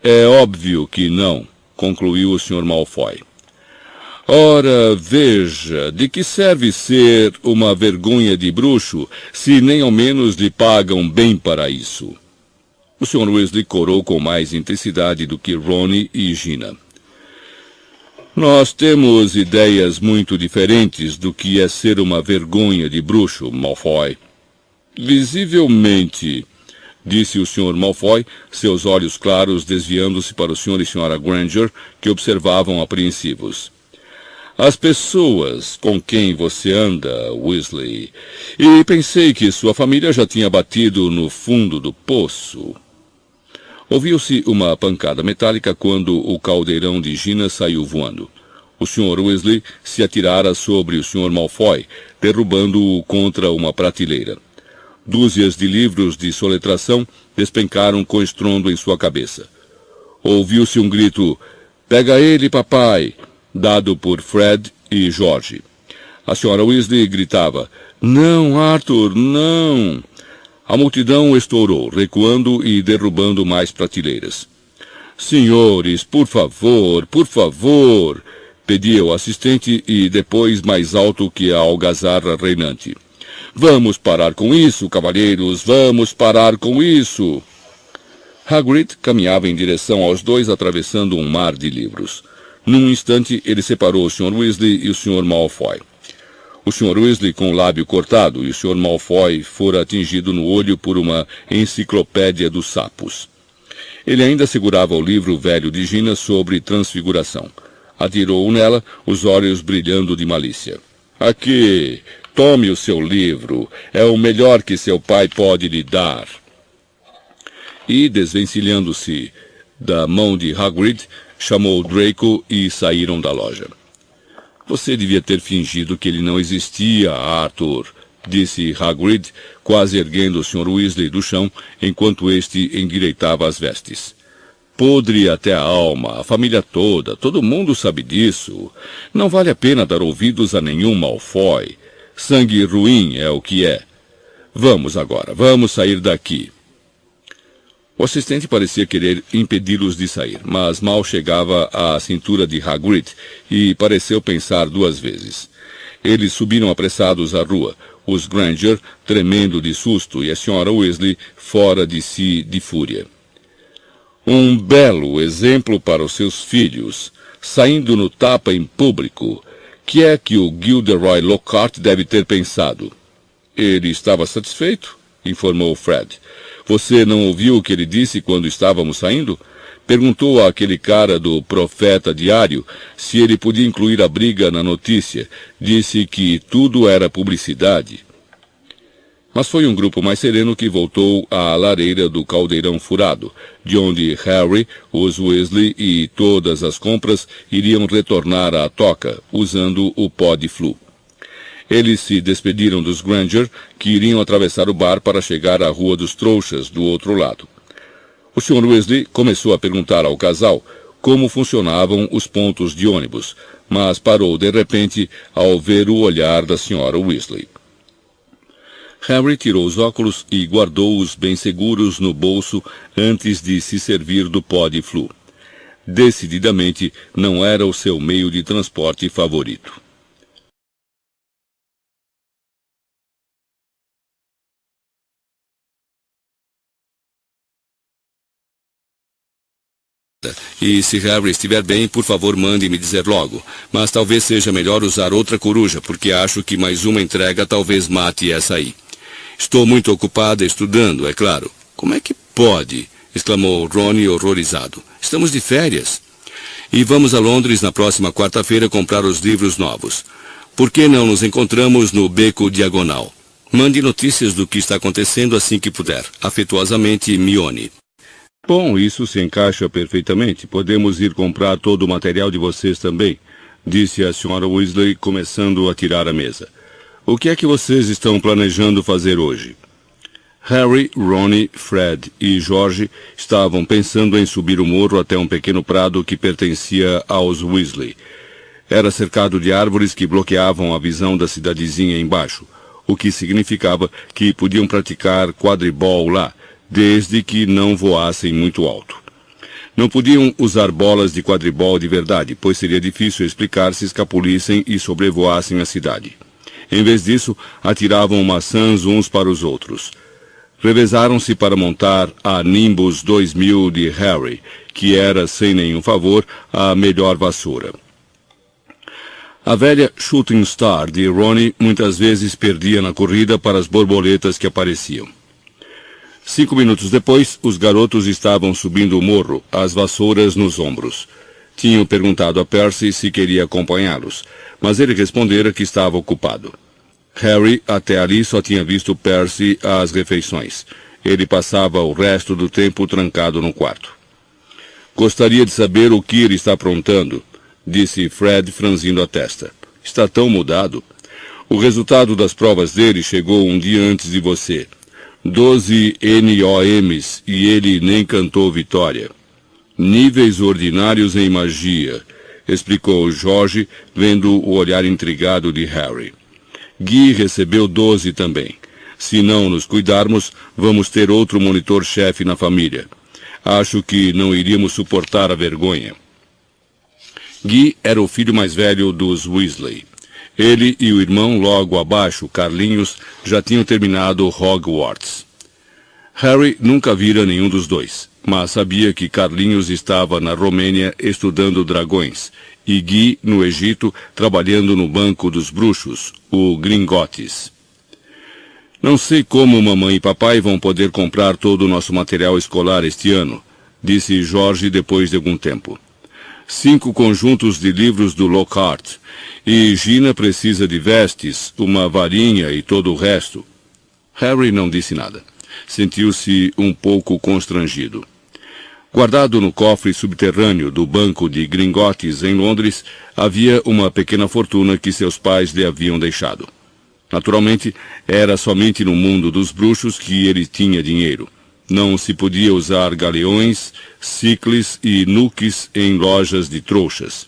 É óbvio que não, concluiu o Sr. Malfoy. Ora, veja, de que serve ser uma vergonha de bruxo se nem ao menos lhe pagam bem para isso? O Sr. Weasley corou com mais intensidade do que Rony e Gina. Nós temos ideias muito diferentes do que é ser uma vergonha de bruxo, Malfoy. Visivelmente, disse o Sr. Malfoy, seus olhos claros desviando-se para o Sr. e Sra. Granger, que observavam apreensivos. As pessoas com quem você anda, Weasley, e pensei que sua família já tinha batido no fundo do poço. Ouviu-se uma pancada metálica quando o caldeirão de Gina saiu voando. O Sr. Weasley se atirara sobre o Sr. Malfoy, derrubando-o contra uma prateleira. Dúzias de livros de soletração despencaram com estrondo em sua cabeça. Ouviu-se um grito, "Pega ele, papai!", dado por Fred e George. A Sra. Weasley gritava, "Não, Arthur, não!" A multidão estourou, recuando e derrubando mais prateleiras. "Senhores, por favor, pedia o assistente e depois mais alto que a algazarra reinante. "Vamos parar com isso, cavalheiros, vamos parar com isso!" Hagrid caminhava em direção aos dois, atravessando um mar de livros. Num instante, ele separou o Sr. Weasley e o Sr. Malfoy. O Sr. Weasley com o lábio cortado e o Sr. Malfoy fora atingido no olho por uma enciclopédia dos sapos. Ele ainda segurava o livro velho de Gina sobre transfiguração. Atirou-o nela, os olhos brilhando de malícia. "Aqui, tome o seu livro. É o melhor que seu pai pode lhe dar." E, desvencilhando-se da mão de Hagrid, chamou Draco e saíram da loja. "Você devia ter fingido que ele não existia, Arthur", disse Hagrid, quase erguendo o Sr. Weasley do chão, enquanto este endireitava as vestes. "Podre até a alma, a família toda, todo mundo sabe disso. Não vale a pena dar ouvidos a nenhum Malfoy. Sangue ruim é o que é. Vamos agora, vamos sair daqui." O assistente parecia querer impedi-los de sair, mas mal chegava à cintura de Hagrid e pareceu pensar 2 vezes. Eles subiram apressados à rua, os Granger tremendo de susto e a Sra. Weasley fora de si de fúria. Um belo exemplo para os seus filhos, saindo no tapa em público. Que é que o Gilderoy Lockhart deve ter pensado? Ele estava satisfeito, informou Fred. Você não ouviu o que ele disse quando estávamos saindo? Perguntou àquele cara do Profeta Diário se ele podia incluir a briga na notícia. Disse que tudo era publicidade. Mas foi um grupo mais sereno que voltou à lareira do caldeirão furado, de onde Harry, os Weasley e todas as compras iriam retornar à toca, usando o pó de flu. Eles se despediram dos Granger, que iriam atravessar o bar para chegar à Rua dos Trouxas, do outro lado. O Sr. Weasley começou a perguntar ao casal como funcionavam os pontos de ônibus, mas parou de repente ao ver o olhar da Sra. Weasley. Harry tirou os óculos e guardou-os bem seguros no bolso antes de se servir do pó de flu. Decididamente não era o seu meio de transporte favorito. E se Harry estiver bem, por favor, mande me dizer logo. Mas talvez seja melhor usar outra coruja, porque acho que mais uma entrega talvez mate essa aí. Estou muito ocupada estudando, é claro. Como é que pode? Exclamou Rony horrorizado. Estamos de férias. E vamos a Londres na próxima quarta-feira comprar os livros novos. Por que não nos encontramos no Beco Diagonal? Mande notícias do que está acontecendo assim que puder. Afetuosamente, Mione. Bom, isso se encaixa perfeitamente. Podemos ir comprar todo o material de vocês também, disse a Sra. Weasley, começando a tirar a mesa. O que é que vocês estão planejando fazer hoje? Harry, Ron, Fred e George estavam pensando em subir o morro até um pequeno prado que pertencia aos Weasley. Era cercado de árvores que bloqueavam a visão da cidadezinha embaixo, o que significava que podiam praticar quadribol lá, desde que não voassem muito alto. Não podiam usar bolas de quadribol de verdade, pois seria difícil explicar se escapulissem e sobrevoassem a cidade. Em vez disso, atiravam maçãs uns para os outros. Revezaram-se para montar a Nimbus 2000 de Harry, que era, sem nenhum favor, a melhor vassoura. A velha Shooting Star de Ron muitas vezes perdia na corrida para as borboletas que apareciam. 5 minutos depois, os garotos estavam subindo o morro, as vassouras nos ombros. Tinham perguntado a Percy se queria acompanhá-los, mas ele respondera que estava ocupado. Harry até ali só tinha visto Percy às refeições. Ele passava o resto do tempo trancado no quarto. Gostaria de saber o que ele está aprontando, disse Fred franzindo a testa. Está tão mudado. O resultado das provas dele chegou um dia antes de você. 12 NOMs e ele nem cantou vitória. Níveis ordinários em magia, explicou George, vendo o olhar intrigado de Harry. Guy recebeu 12 também. Se não nos cuidarmos, vamos ter outro monitor-chefe na família. Acho que não iríamos suportar a vergonha. Guy era o filho mais velho dos Weasley. Ele e o irmão logo abaixo, Carlinhos, já tinham terminado Hogwarts. Harry nunca vira nenhum dos dois, mas sabia que Carlinhos estava na Romênia estudando dragões, e Guy no Egito trabalhando no Banco dos Bruxos, o Gringotts. Não sei como mamãe e papai vão poder comprar todo o nosso material escolar este ano, disse George depois de algum tempo. 5 conjuntos de livros do Lockhart, e Gina precisa de vestes, uma varinha e todo o resto. Harry não disse nada. Sentiu-se um pouco constrangido. Guardado no cofre subterrâneo do Banco de Gringotts em Londres, havia uma pequena fortuna que seus pais lhe haviam deixado. Naturalmente, era somente no mundo dos bruxos que ele tinha dinheiro. Não se podia usar galeões, cicles e nuques em lojas de trouxas.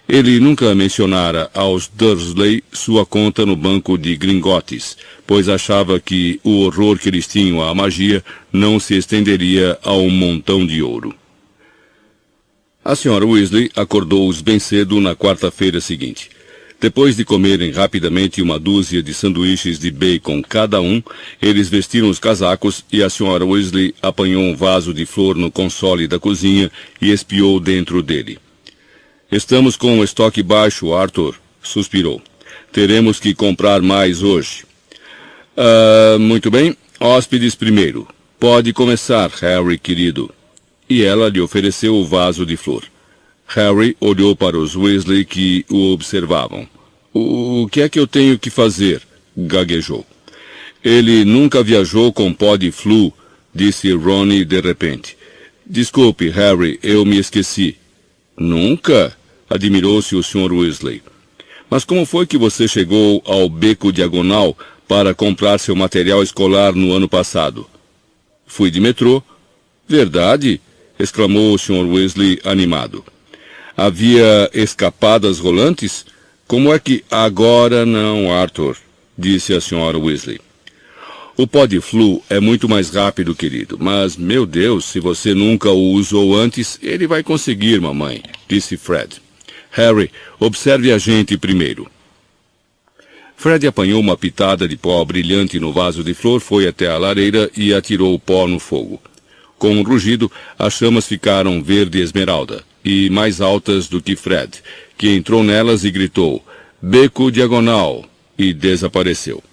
Ele nunca mencionara aos Dursley sua conta no Banco de Gringotts, pois achava que o horror que eles tinham à magia não se estenderia a um montão de ouro. A Sra. Weasley acordou-os bem cedo na quarta-feira seguinte. Depois de comerem rapidamente uma dúzia de sanduíches de bacon cada um, eles vestiram os casacos e a Sra. Weasley apanhou um vaso de flor no console da cozinha e espiou dentro dele. Estamos com o estoque baixo, Arthur, suspirou. Teremos que comprar mais hoje. Muito bem. Hóspedes primeiro. Pode começar, Harry, querido. E ela lhe ofereceu o vaso de flor. Harry olhou para os Weasley que o observavam. O que é que eu tenho que fazer? Gaguejou. Ele nunca viajou com pó de flu, disse Ron de repente. Desculpe, Harry, eu me esqueci. Nunca? Admirou-se o Sr. Weasley. Mas como foi que você chegou ao Beco Diagonal para comprar seu material escolar no ano passado? Fui de metrô. Verdade? Exclamou o Sr. Weasley animado. Havia escapadas rolantes? Como é que... Agora não, Arthur, disse a Sra. Weasley. O pó de flu é muito mais rápido, querido, mas, meu Deus, se você nunca o usou antes, ele vai conseguir, mamãe, disse Fred. Harry, observe a gente primeiro. Fred apanhou uma pitada de pó brilhante no vaso de flor, foi até a lareira e atirou o pó no fogo. Com um rugido, as chamas ficaram verde esmeralda e mais altas do que Fred, que entrou nelas e gritou, Beco Diagonal, e desapareceu.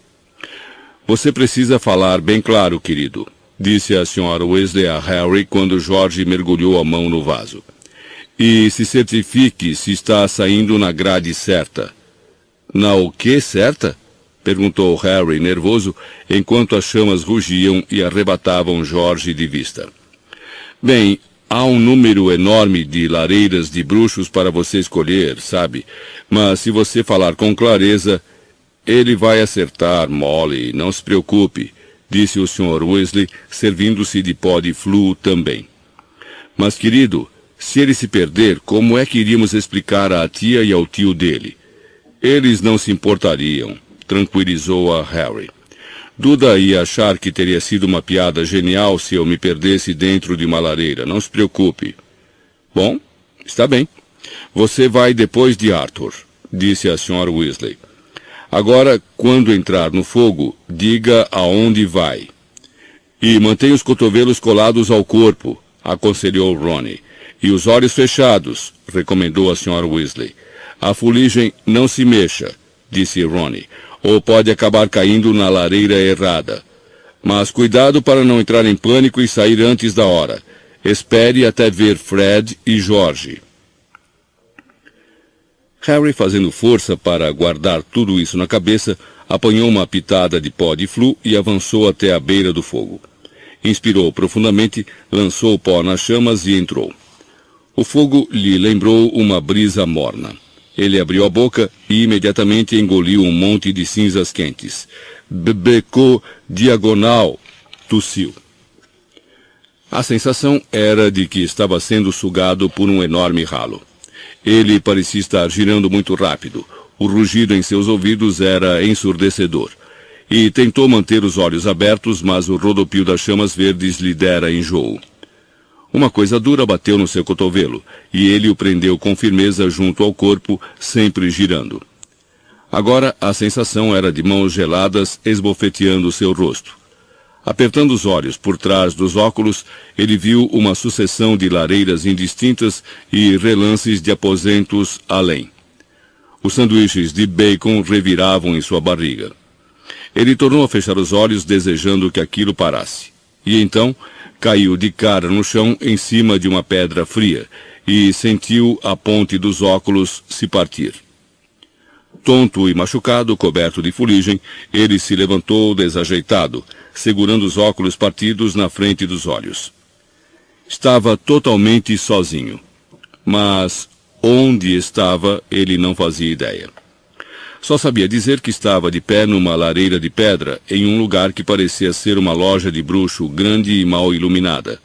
Você precisa falar bem claro, querido, disse a Sra. Weasley a Harry quando George mergulhou a mão no vaso. E se certifique se está saindo na grade certa. Na o que certa? Perguntou Harry, nervoso, enquanto as chamas rugiam e arrebatavam George de vista. Bem, há um número enorme de lareiras de bruxos para você escolher, sabe? Mas se você falar com clareza, ele vai acertar, Molly, não se preocupe, disse o Sr. Weasley, servindo-se de pó de flu também. Mas, querido, se ele se perder, como é que iríamos explicar à tia e ao tio dele? Eles não se importariam, tranquilizou a Harry. Duda ia achar que teria sido uma piada genial se eu me perdesse dentro de uma lareira, não se preocupe. Bom, está bem. Você vai depois de Arthur, disse a Sra. Weasley. Agora, quando entrar no fogo, diga aonde vai. E mantenha os cotovelos colados ao corpo, aconselhou Ron. E os olhos fechados, recomendou a Sra. Weasley. A fuligem não se mexa, disse Ron, ou pode acabar caindo na lareira errada. Mas cuidado para não entrar em pânico e sair antes da hora. Espere até ver Fred e George. Harry, fazendo força para guardar tudo isso na cabeça, apanhou uma pitada de pó de flu e avançou até a beira do fogo. Inspirou profundamente, lançou o pó nas chamas e entrou. O fogo lhe lembrou uma brisa morna. Ele abriu a boca e imediatamente engoliu um monte de cinzas quentes. Beco Diagonal, tossiu. A sensação era de que estava sendo sugado por um enorme ralo. Ele parecia estar girando muito rápido. O rugido em seus ouvidos era ensurdecedor. E tentou manter os olhos abertos, mas o rodopio das chamas verdes lhe dera enjoo. Uma coisa dura bateu no seu cotovelo, e ele o prendeu com firmeza junto ao corpo, sempre girando. Agora a sensação era de mãos geladas esbofeteando seu rosto. Apertando os olhos por trás dos óculos, ele viu uma sucessão de lareiras indistintas e relances de aposentos além. Os sanduíches de bacon reviravam em sua barriga. Ele tornou a fechar os olhos, desejando que aquilo parasse. E então caiu de cara no chão em cima de uma pedra fria e sentiu a ponte dos óculos se partir. Tonto e machucado, coberto de fuligem, ele se levantou desajeitado, segurando os óculos partidos na frente dos olhos. Estava totalmente sozinho. Mas onde estava, ele não fazia ideia. Só sabia dizer que estava de pé numa lareira de pedra, em um lugar que parecia ser uma loja de bruxo grande e mal iluminada.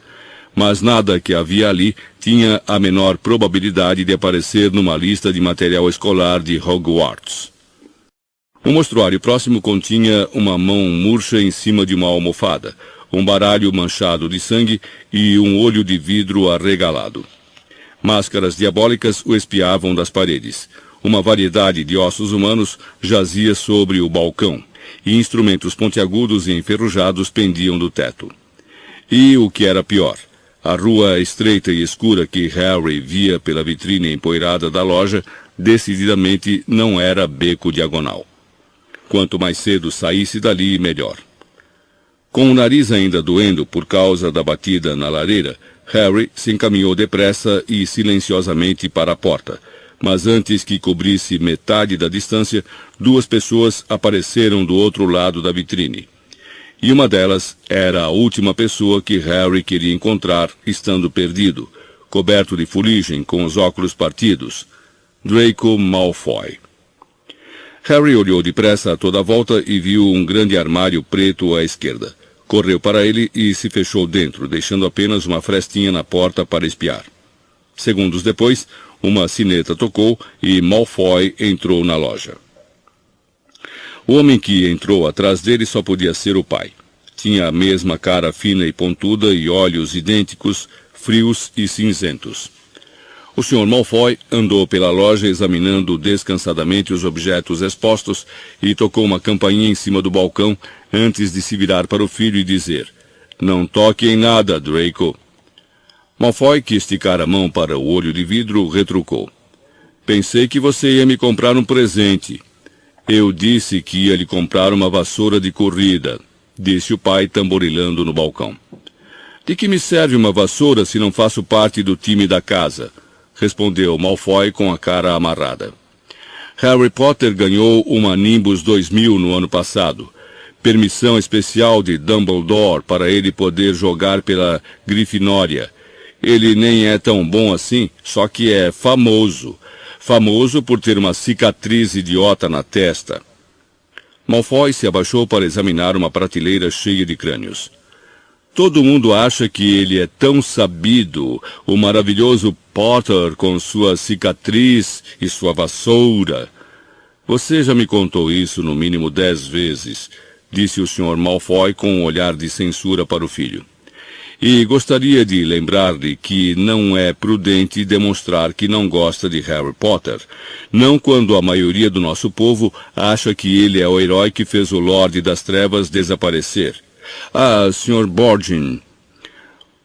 Mas nada que havia ali tinha a menor probabilidade de aparecer numa lista de material escolar de Hogwarts. O mostruário próximo continha uma mão murcha em cima de uma almofada, um baralho manchado de sangue e um olho de vidro arregalado. Máscaras diabólicas o espiavam das paredes. Uma variedade de ossos humanos jazia sobre o balcão, e instrumentos pontiagudos e enferrujados pendiam do teto. E o que era pior, a rua estreita e escura que Harry via pela vitrine empoeirada da loja decididamente não era beco diagonal. Quanto mais cedo saísse dali, melhor. Com o nariz ainda doendo por causa da batida na lareira, Harry se encaminhou depressa e silenciosamente para a porta, mas antes que cobrisse metade da distância, duas pessoas apareceram do outro lado da vitrine. E uma delas era a última pessoa que Harry queria encontrar, estando perdido, coberto de fuligem, com os óculos partidos. Draco Malfoy. Harry olhou depressa a toda a volta e viu um grande armário preto à esquerda. Correu para ele e se fechou dentro, deixando apenas uma frestinha na porta para espiar. Segundos depois, uma sineta tocou e Malfoy entrou na loja. O homem que entrou atrás dele só podia ser o pai. Tinha a mesma cara fina e pontuda e olhos idênticos, frios e cinzentos. O Sr. Malfoy andou pela loja examinando descansadamente os objetos expostos e tocou uma campainha em cima do balcão antes de se virar para o filho e dizer: "Não toque em nada, Draco." Malfoy, que esticara a mão para o olho de vidro, retrucou: "Pensei que você ia me comprar um presente." "Eu disse que ia lhe comprar uma vassoura de corrida", disse o pai, tamborilando no balcão. "De que me serve uma vassoura se não faço parte do time da casa?" respondeu Malfoy com a cara amarrada. Harry Potter ganhou uma Nimbus 2000 no ano passado. Permissão especial de Dumbledore para ele poder jogar pela Grifinória. Ele nem é tão bom assim, só que é famoso. Famoso por ter uma cicatriz idiota na testa. Malfoy se abaixou para examinar uma prateleira cheia de crânios. Todo mundo acha que ele é tão sabido, o maravilhoso Potter com sua cicatriz e sua vassoura. Você já me contou isso no mínimo 10 vezes, disse o Sr. Malfoy com um olhar de censura para o filho. E gostaria de lembrar-lhe que não é prudente demonstrar que não gosta de Harry Potter, não quando a maioria do nosso povo acha que ele é o herói que fez o Lorde das Trevas desaparecer. "Ah, Sr. Borgin."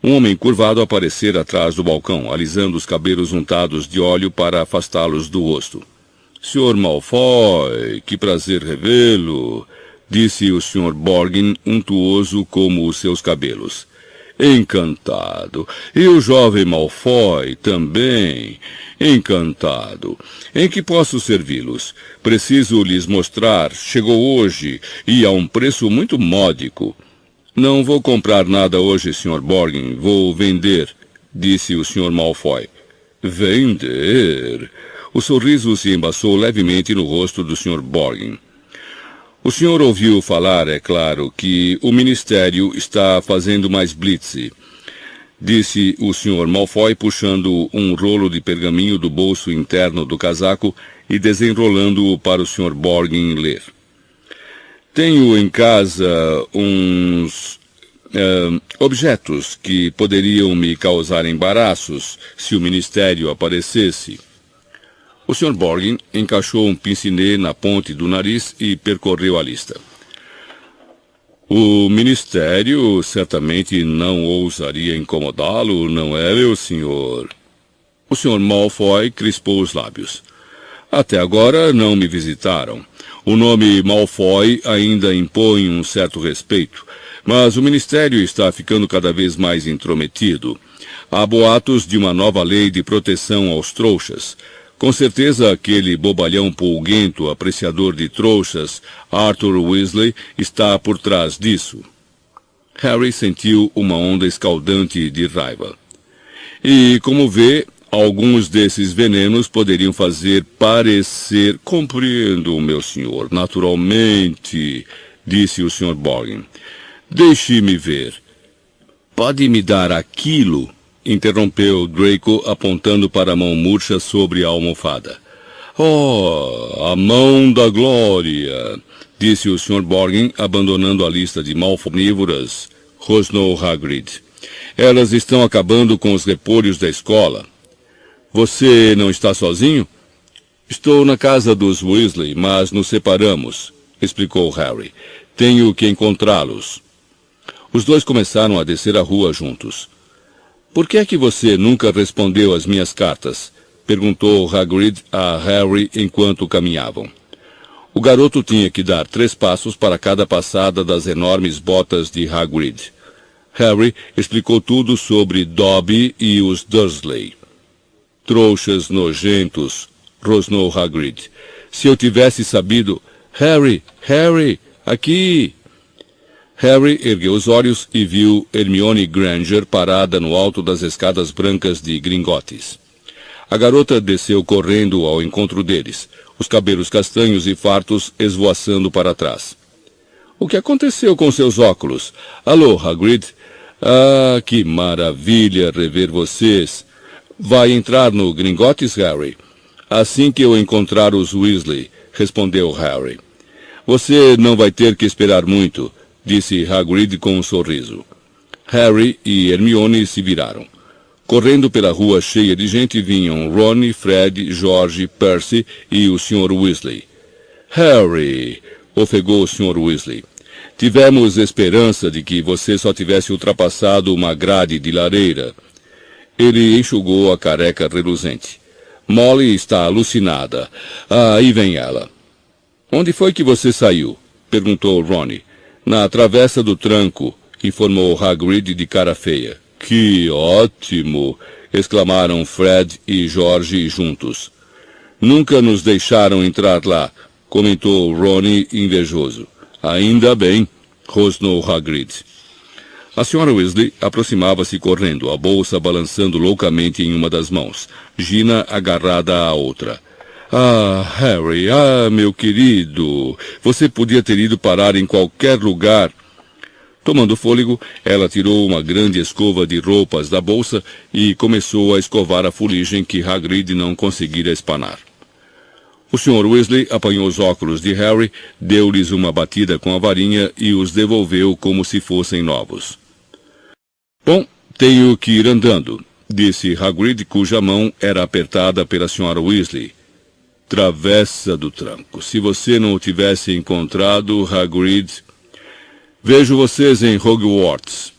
Um homem curvado aparecera atrás do balcão, alisando os cabelos untados de óleo para afastá-los do rosto. "Sr. Malfoy, que prazer revê-lo", disse o Sr. Borgin, untuoso como os seus cabelos. "Encantado. E o jovem Malfoy também. Encantado. Em que posso servi-los? Preciso lhes mostrar. Chegou hoje e a um preço muito módico." "Não vou comprar nada hoje, Sr. Borgin. Vou vender", disse o Sr. Malfoy. "Vender?" O sorriso se embaçou levemente no rosto do Sr. Borgin. "O senhor ouviu falar, é claro, que o Ministério está fazendo mais blitz", disse o Sr. Malfoy, puxando um rolo de pergaminho do bolso interno do casaco e desenrolando-o para o Sr. Borgin ler. "Tenho em casa uns objetos que poderiam me causar embaraços se o Ministério aparecesse." O Sr. Borgin encaixou um pince-nez na ponte do nariz e percorreu a lista. "O Ministério certamente não ousaria incomodá-lo, não é, meu senhor?" O Sr. Malfoy crispou os lábios. "Até agora não me visitaram. O nome Malfoy ainda impõe um certo respeito, mas o Ministério está ficando cada vez mais intrometido. Há boatos de uma nova lei de proteção aos trouxas. Com certeza aquele bobalhão polguento, apreciador de trouxas, Arthur Weasley, está por trás disso." Harry sentiu uma onda escaldante de raiva. "E, como vê, alguns desses venenos poderiam fazer parecer..." "Compreendo, meu senhor, naturalmente", disse o Sr. Borgin. "Deixe-me ver." "Pode me dar aquilo?" interrompeu Draco, apontando para a mão murcha sobre a almofada. "Oh, a mão da glória", disse o Sr. Borgin, abandonando a lista de malfonívoras, rosnou Hagrid. "Elas estão acabando com os repolhos da escola." "Você não está sozinho?" Estou na casa dos Weasley, mas nos separamos, explicou Harry. Tenho que encontrá-los. Os dois começaram a descer a rua juntos. Por que é que você nunca respondeu às minhas cartas? Perguntou Hagrid a Harry enquanto caminhavam. O garoto tinha que dar 3 passos para cada passada das enormes botas de Hagrid. Harry explicou tudo sobre Dobby e os Dursley. Trouxas nojentos, rosnou Hagrid. Se eu tivesse sabido... Harry! Harry! Aqui! Harry ergueu os olhos e viu Hermione Granger parada no alto das escadas brancas de Gringotts. A garota desceu correndo ao encontro deles, os cabelos castanhos e fartos esvoaçando para trás. O que aconteceu com seus óculos? Alô, Hagrid? Ah, que maravilha rever vocês! Vai entrar no Gringotts, Harry? Assim que eu encontrar os Weasley, respondeu Harry. Você não vai ter que esperar muito, disse Hagrid com um sorriso. Harry e Hermione se viraram. Correndo pela rua cheia de gente vinham Ron, Fred, George, Percy e o Sr. Weasley. Harry, ofegou o Sr. Weasley. Tivemos esperança de que você só tivesse ultrapassado uma grade de lareira. Ele enxugou a careca reluzente. Molly está alucinada. Ah, aí vem ela. Onde foi que você saiu? Perguntou Ron. Na travessa do tranco, informou Hagrid de cara feia. Que ótimo! Exclamaram Fred e George juntos. Nunca nos deixaram entrar lá, comentou Ron invejoso. Ainda bem, rosnou Hagrid. A Sra. Weasley aproximava-se correndo, a bolsa balançando loucamente em uma das mãos, Gina agarrada à outra. Ah, Harry, meu querido, você podia ter ido parar em qualquer lugar. Tomando fôlego, ela tirou uma grande escova de roupas da bolsa e começou a escovar a fuligem que Hagrid não conseguira espanar. O Sr. Weasley apanhou os óculos de Harry, deu-lhes uma batida com a varinha e os devolveu como se fossem novos. Bom, tenho que ir andando, disse Hagrid, cuja mão era apertada pela Sra. Weasley. Travessa do tranco. Se você não o tivesse encontrado, Hagrid... Vejo vocês em Hogwarts.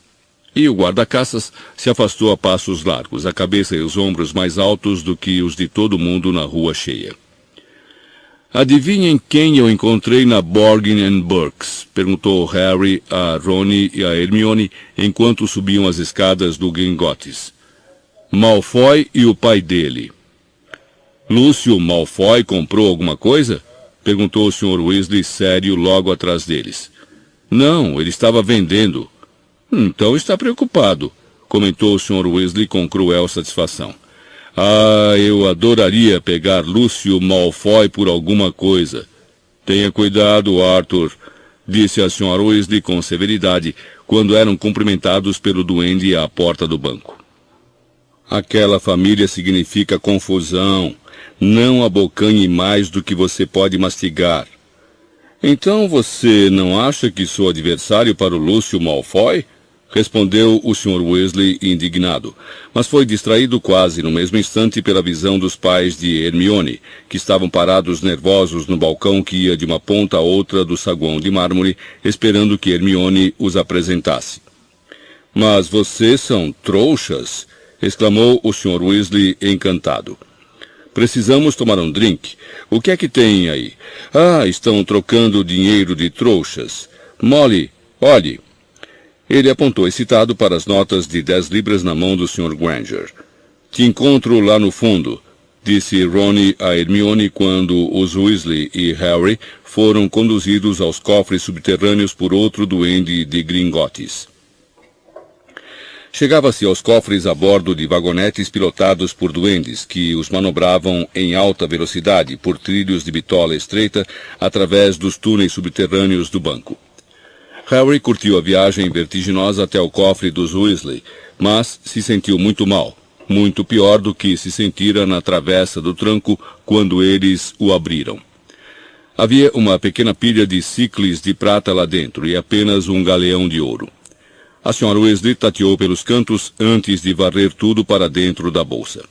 E o guarda-caças se afastou a passos largos, a cabeça e os ombros mais altos do que os de todo mundo na rua cheia. Adivinhem quem eu encontrei na Borgin & Burkes? Perguntou Harry a Ron e a Hermione enquanto subiam as escadas do Gringotts. Malfoy e o pai dele. Lúcio Malfoy comprou alguma coisa? Perguntou o Sr. Weasley sério logo atrás deles. Não, ele estava vendendo. Então está preocupado, comentou o Sr. Weasley com cruel satisfação. Ah, eu adoraria pegar Lúcio Malfoy por alguma coisa. Tenha cuidado, Arthur, disse a Sra. Weasley com severidade, quando eram cumprimentados pelo duende à porta do banco. Aquela família significa confusão. Não abocanhe mais do que você pode mastigar. Então você não acha que sou adversário para o Lúcio Malfoy? Respondeu o Sr. Weasley indignado, mas foi distraído quase no mesmo instante pela visão dos pais de Hermione, que estavam parados nervosos no balcão que ia de uma ponta a outra do saguão de mármore, esperando que Hermione os apresentasse. Mas vocês são trouxas? Exclamou o Sr. Weasley encantado. Precisamos tomar um drink. O que é que tem aí? Ah, estão trocando dinheiro de trouxas. Molly, olhe. Ele apontou excitado para as notas de 10 libras na mão do Sr. Granger. Te encontro lá no fundo, disse Ron a Hermione quando os Weasley e Harry foram conduzidos aos cofres subterrâneos por outro duende de Gringotts. Chegava-se aos cofres a bordo de vagonetes pilotados por duendes, que os manobravam em alta velocidade por trilhos de bitola estreita através dos túneis subterrâneos do banco. Harry curtiu a viagem vertiginosa até o cofre dos Weasley, mas se sentiu muito mal, muito pior do que se sentira na travessa do tranco quando eles o abriram. Havia uma pequena pilha de sicles de prata lá dentro e apenas um galeão de ouro. A Sra. Weasley tateou pelos cantos antes de varrer tudo para dentro da bolsa.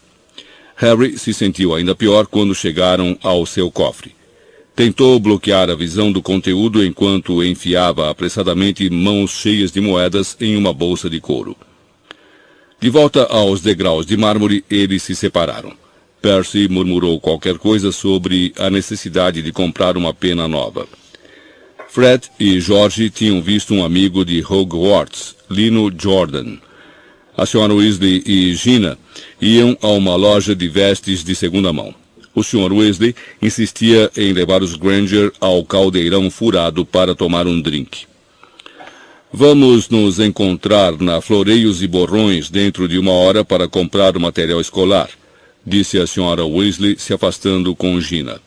Harry se sentiu ainda pior quando chegaram ao seu cofre. Tentou bloquear a visão do conteúdo enquanto enfiava apressadamente mãos cheias de moedas em uma bolsa de couro. De volta aos degraus de mármore, eles se separaram. Percy murmurou qualquer coisa sobre a necessidade de comprar uma pena nova. Fred e George tinham visto um amigo de Hogwarts, Lino Jordan. A Sra. Weasley e Gina iam a uma loja de vestes de segunda mão. O Sr. Weasley insistia em levar os Granger ao caldeirão furado para tomar um drink. Vamos nos encontrar na Floreios e Borrões dentro de 1 hora para comprar o material escolar, disse a Sra. Weasley, se afastando com Gina.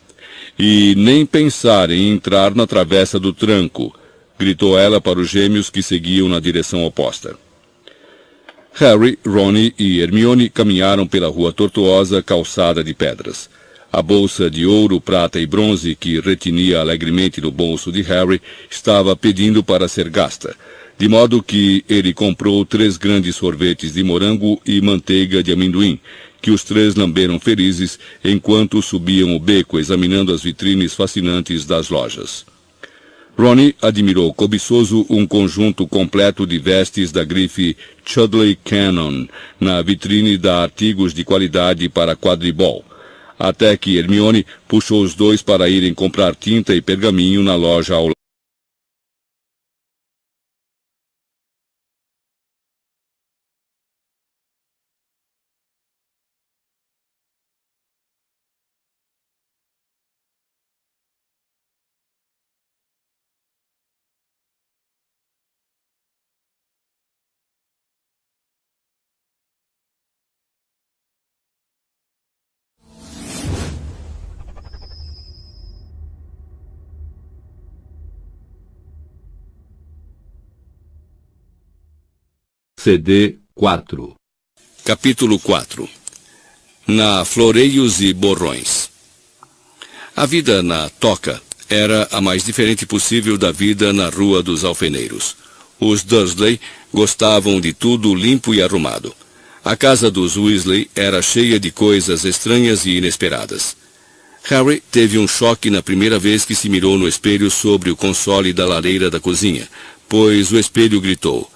E nem pensar em entrar na travessa do tranco, gritou ela para os gêmeos que seguiam na direção oposta. Harry, Ron e Hermione caminharam pela rua tortuosa calçada de pedras. A bolsa de ouro, prata e bronze que retinia alegremente no bolso de Harry estava pedindo para ser gasta, de modo que ele comprou 3 grandes sorvetes de morango e manteiga de amendoim, que os 3 lamberam felizes enquanto subiam o beco examinando as vitrines fascinantes das lojas. Ron admirou cobiçoso um conjunto completo de vestes da grife Chudley Cannon na vitrine da artigos de qualidade para quadribol, até que Hermione puxou os 2 para irem comprar tinta e pergaminho na loja ao lado. CD 4. Capítulo 4. Na Floreios e Borrões. A vida na Toca era a mais diferente possível da vida na Rua dos Alfeneiros. Os Dursley gostavam de tudo limpo e arrumado. A casa dos Weasley era cheia de coisas estranhas e inesperadas. Harry teve um choque na primeira vez que se mirou no espelho sobre o console da lareira da cozinha, pois o espelho gritou: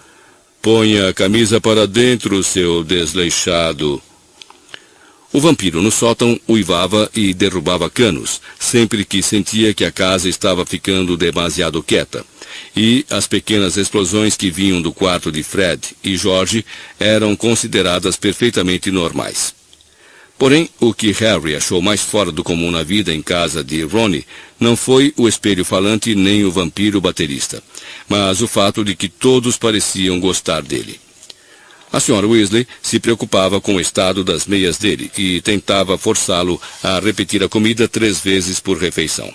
"Ponha a camisa para dentro, seu desleixado." O vampiro no sótão uivava e derrubava canos, sempre que sentia que a casa estava ficando demasiado quieta, e as pequenas explosões que vinham do quarto de Fred e George eram consideradas perfeitamente normais. Porém, o que Harry achou mais fora do comum na vida em casa de Ron não foi o espelho falante nem o vampiro baterista, mas o fato de que todos pareciam gostar dele. A Sra. Weasley se preocupava com o estado das meias dele e tentava forçá-lo a repetir a comida 3 vezes por refeição.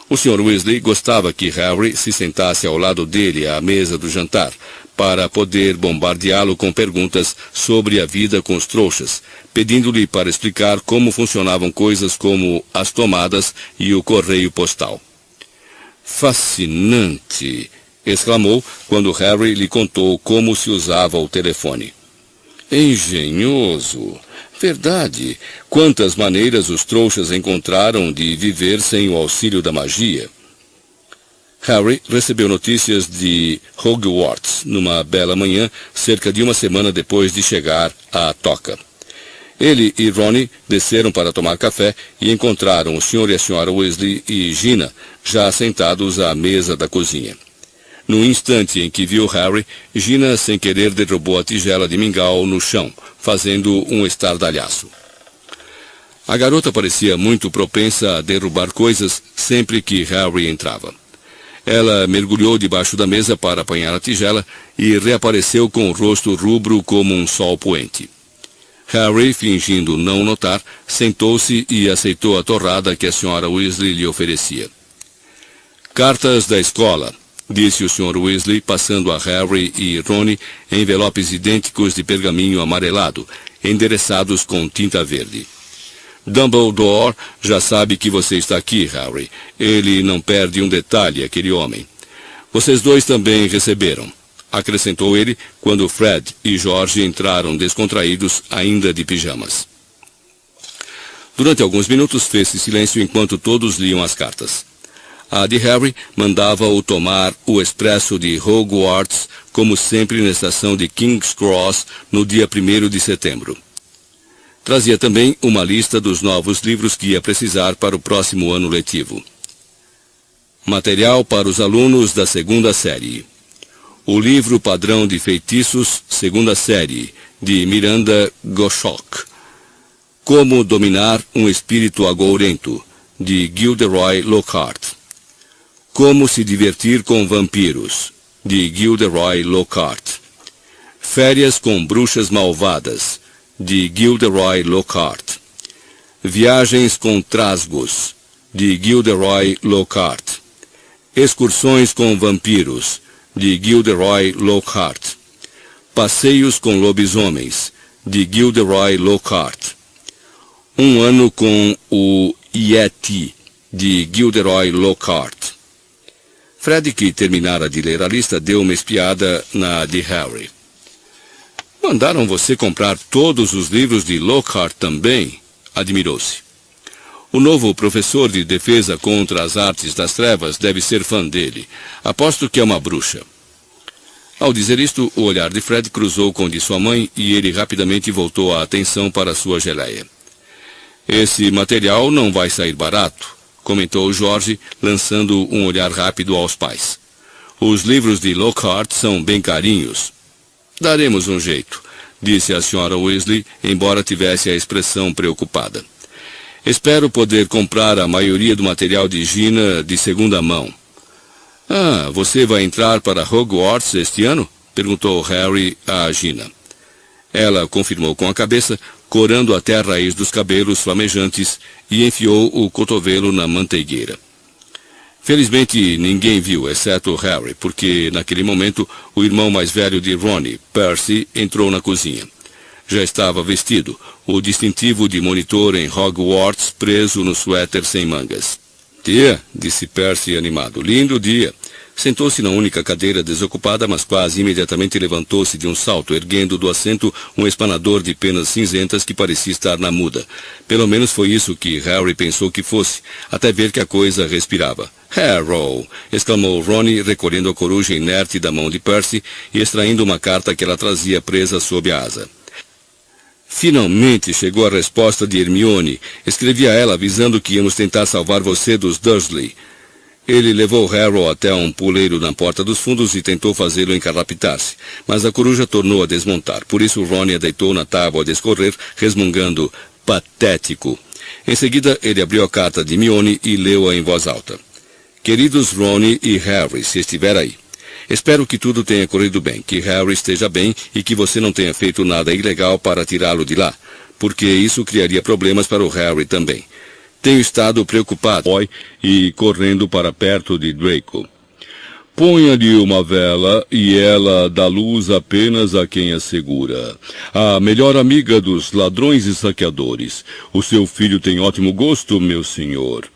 O Sr. Weasley gostava que Harry se sentasse ao lado dele à mesa do jantar, para poder bombardeá-lo com perguntas sobre a vida com os trouxas, pedindo-lhe para explicar como funcionavam coisas como as tomadas e o correio postal. "Fascinante!" exclamou quando Harry lhe contou como se usava o telefone. "Engenhoso! Verdade! Quantas maneiras os trouxas encontraram de viver sem o auxílio da magia!" Harry recebeu notícias de Hogwarts numa bela manhã, cerca de 1 semana depois de chegar à Toca. Ele e Ron desceram para tomar café e encontraram o Sr. e a Sra. Weasley e Gina já sentados à mesa da cozinha. No instante em que viu Harry, Gina sem querer derrubou a tigela de mingau no chão, fazendo um estardalhaço. A garota parecia muito propensa a derrubar coisas sempre que Harry entrava. Ela mergulhou debaixo da mesa para apanhar a tigela e reapareceu com o rosto rubro como um sol poente. Harry, fingindo não notar, sentou-se e aceitou a torrada que a Sra. Weasley lhe oferecia. "Cartas da escola", disse o Sr. Weasley, passando a Harry e Ron envelopes idênticos de pergaminho amarelado, endereçados com tinta verde. "Dumbledore já sabe que você está aqui, Harry. Ele não perde um detalhe, aquele homem. Vocês 2 também receberam", acrescentou ele, quando Fred e George entraram descontraídos, ainda de pijamas. Durante alguns minutos fez-se silêncio enquanto todos liam as cartas. A de Harry mandava-o tomar o expresso de Hogwarts, como sempre na estação de King's Cross, no dia 1º de setembro. Trazia também uma lista dos novos livros que ia precisar para o próximo ano letivo. Material para os alunos da 2ª série. O livro Padrão de Feitiços, 2ª série, de Miranda Goshawk. Como dominar um espírito agourento, de Gilderoy Lockhart. Como se divertir com vampiros, de Gilderoy Lockhart. Férias com bruxas malvadas, de Gilderoy Lockhart. Viagens com trasgos, de Gilderoy Lockhart. Excursões com vampiros, de Gilderoy Lockhart. Passeios com lobisomens, de Gilderoy Lockhart. Um ano com o Yeti, de Gilderoy Lockhart. Fred, que terminara de ler a lista, deu uma espiada na de Harry. Mandaram você comprar todos os livros de Lockhart também? Admirou-se. O novo professor de defesa contra as artes das trevas deve ser fã dele. Aposto que é uma bruxa. Ao dizer isto, o olhar de Fred cruzou com o de sua mãe e ele rapidamente voltou a atenção para sua geleia. Esse material não vai sair barato, comentou George, lançando um olhar rápido aos pais. Os livros de Lockhart são bem carinhos. Daremos um jeito, disse a Sra. Weasley, embora tivesse a expressão preocupada. Espero poder comprar a maioria do material de Gina de segunda mão. Ah, você vai entrar para Hogwarts este ano? Perguntou Harry a Gina. Ela confirmou com a cabeça, corando até a raiz dos cabelos flamejantes, e enfiou o cotovelo na manteigueira. Felizmente ninguém viu, exceto Harry, porque naquele momento o irmão mais velho de Ron, Percy, entrou na cozinha. Já estava vestido, o distintivo de monitor em Hogwarts preso no suéter sem mangas. Tia, disse Percy animado, lindo dia. Sentou-se na única cadeira desocupada, mas quase imediatamente levantou-se de um salto, erguendo do assento um espanador de penas cinzentas que parecia estar na muda. Pelo menos foi isso que Harry pensou que fosse, até ver que a coisa respirava. Harrow! Exclamou Ron, recolhendo a coruja inerte da mão de Percy e extraindo uma carta que ela trazia presa sob a asa. Finalmente chegou a resposta de Hermione. Escrevi a ela avisando que íamos tentar salvar você dos Dursley. Ele levou Harrow até um puleiro na porta dos fundos e tentou fazê-lo encarrapitar-se, mas a coruja tornou a desmontar. Por isso Ron a deitou na tábua a descorrer, resmungando, patético. Em seguida, ele abriu a carta de Hermione e leu-a em voz alta. Queridos Ron e Harry, se estiver aí. Espero que tudo tenha corrido bem, que Harry esteja bem e que você não tenha feito nada ilegal para tirá-lo de lá, porque isso criaria problemas para o Harry também. Tenho estado preocupado, e correndo para perto de Draco. Ponha-lhe uma vela e ela dá luz apenas a quem a segura. A melhor amiga dos ladrões e saqueadores. O seu filho tem ótimo gosto, meu senhor.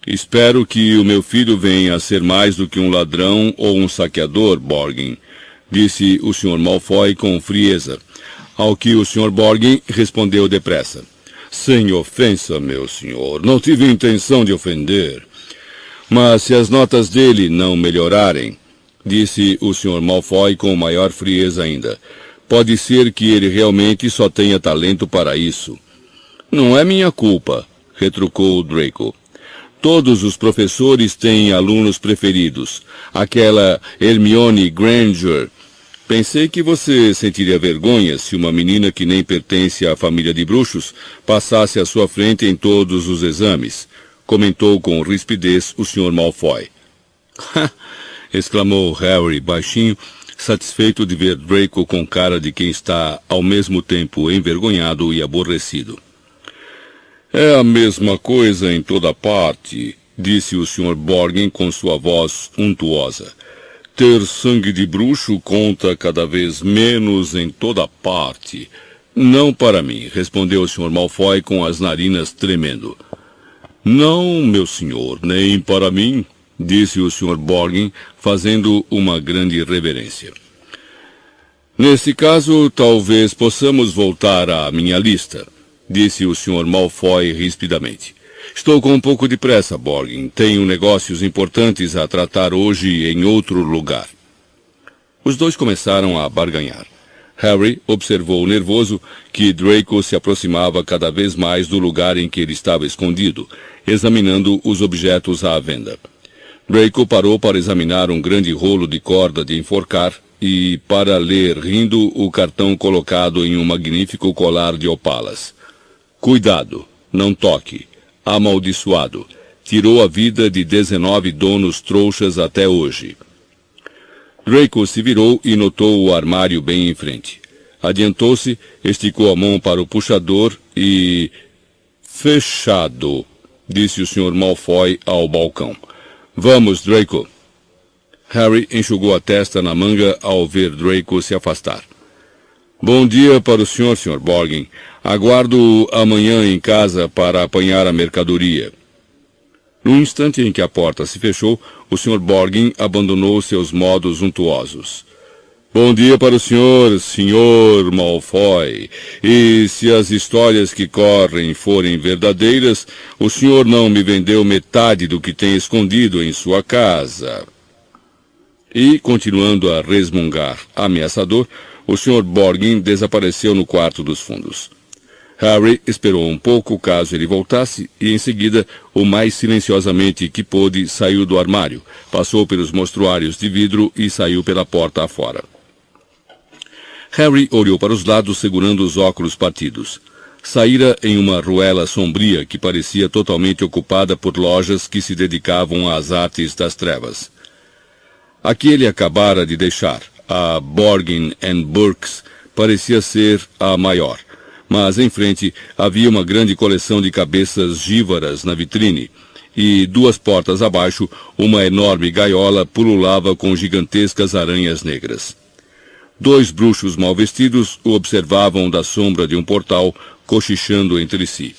Espero que o meu filho venha a ser mais do que um ladrão ou um saqueador, Borgin, disse o Sr. Malfoy com frieza, ao que o Sr. Borgin respondeu depressa. Sem ofensa, meu senhor, não tive intenção de ofender. Mas se as notas dele não melhorarem, disse o Sr. Malfoy com maior frieza ainda, pode ser que ele realmente só tenha talento para isso. Não é minha culpa, retrucou Draco. Todos os professores têm alunos preferidos. Aquela Hermione Granger. Pensei que você sentiria vergonha se uma menina que nem pertence à família de bruxos passasse à sua frente em todos os exames, comentou com rispidez o Sr. Malfoy. Exclamou Harry baixinho, satisfeito de ver Draco com cara de quem está ao mesmo tempo envergonhado e aborrecido. É a mesma coisa em toda parte, disse o Sr. Borgin com sua voz untuosa. Ter sangue de bruxo conta cada vez menos em toda parte. Não para mim, respondeu o Sr. Malfoy com as narinas tremendo. Não, meu senhor, nem para mim, disse o Sr. Borgin, fazendo uma grande reverência. Nesse caso, talvez possamos voltar à minha lista. disse o Sr. Malfoy rispidamente. Estou com um pouco de pressa, Borgin. Tenho negócios importantes a tratar hoje em outro lugar. Os dois começaram a barganhar. Harry observou nervoso que Draco se aproximava cada vez mais do lugar em que ele estava escondido, examinando os objetos à venda. Draco parou para examinar um grande rolo de corda de enforcar e para ler rindo o cartão colocado em um magnífico colar de opalas. Cuidado, não toque. Amaldiçoado. Tirou a vida de 19 donos trouxas até hoje. Draco se virou e notou o armário bem em frente. Adiantou-se, esticou a mão para o puxador e... Fechado, disse o Sr. Malfoy ao balcão. Vamos, Draco. Harry enxugou a testa na manga ao ver Draco se afastar. Bom dia para o senhor, Sr. Borgin. Aguardo amanhã em casa para apanhar a mercadoria. No instante em que a porta se fechou, o Sr. Borgin abandonou seus modos untuosos. Bom dia para o senhor, Sr. Malfoy. E se as histórias que correm forem verdadeiras, o senhor não me vendeu metade do que tem escondido em sua casa. E, continuando a resmungar ameaçador, o Sr. Borgin desapareceu no quarto dos fundos. Harry esperou um pouco caso ele voltasse e, em seguida, o mais silenciosamente que pôde, saiu do armário, passou pelos mostruários de vidro e saiu pela porta afora. Harry olhou para os lados segurando os óculos partidos. Saíra em uma ruela sombria que parecia totalmente ocupada por lojas que se dedicavam às artes das trevas. A que ele acabara de deixar, a Borgin & Burkes, parecia ser a maior, mas em frente havia uma grande coleção de cabeças gívaras na vitrine, e 2 portas abaixo, uma enorme gaiola pululava com gigantescas aranhas negras. 2 bruxos mal vestidos o observavam da sombra de um portal, cochichando entre si.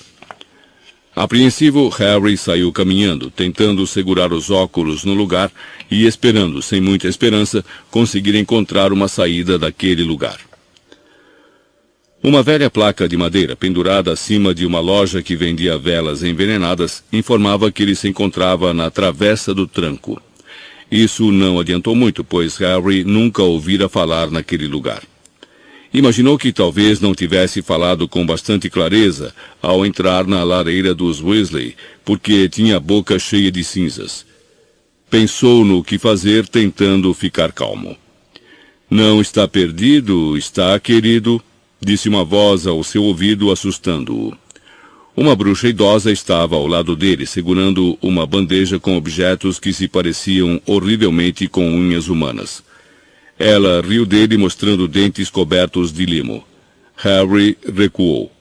Apreensivo, Harry saiu caminhando, tentando segurar os óculos no lugar e esperando, sem muita esperança, conseguir encontrar uma saída daquele lugar. Uma velha placa de madeira pendurada acima de uma loja que vendia velas envenenadas informava que ele se encontrava na Travessa do Tranco. Isso não adiantou muito, pois Harry nunca ouvira falar naquele lugar. Imaginou que talvez não tivesse falado com bastante clareza ao entrar na lareira dos Weasley, porque tinha a boca cheia de cinzas. Pensou no que fazer, tentando ficar calmo. Não está perdido, está, querido? Disse uma voz ao seu ouvido, assustando-o. Uma bruxa idosa estava ao lado dele, segurando uma bandeja com objetos que se pareciam horrivelmente com unhas humanas. Ela riu dele, mostrando dentes cobertos de limo. Harry recuou.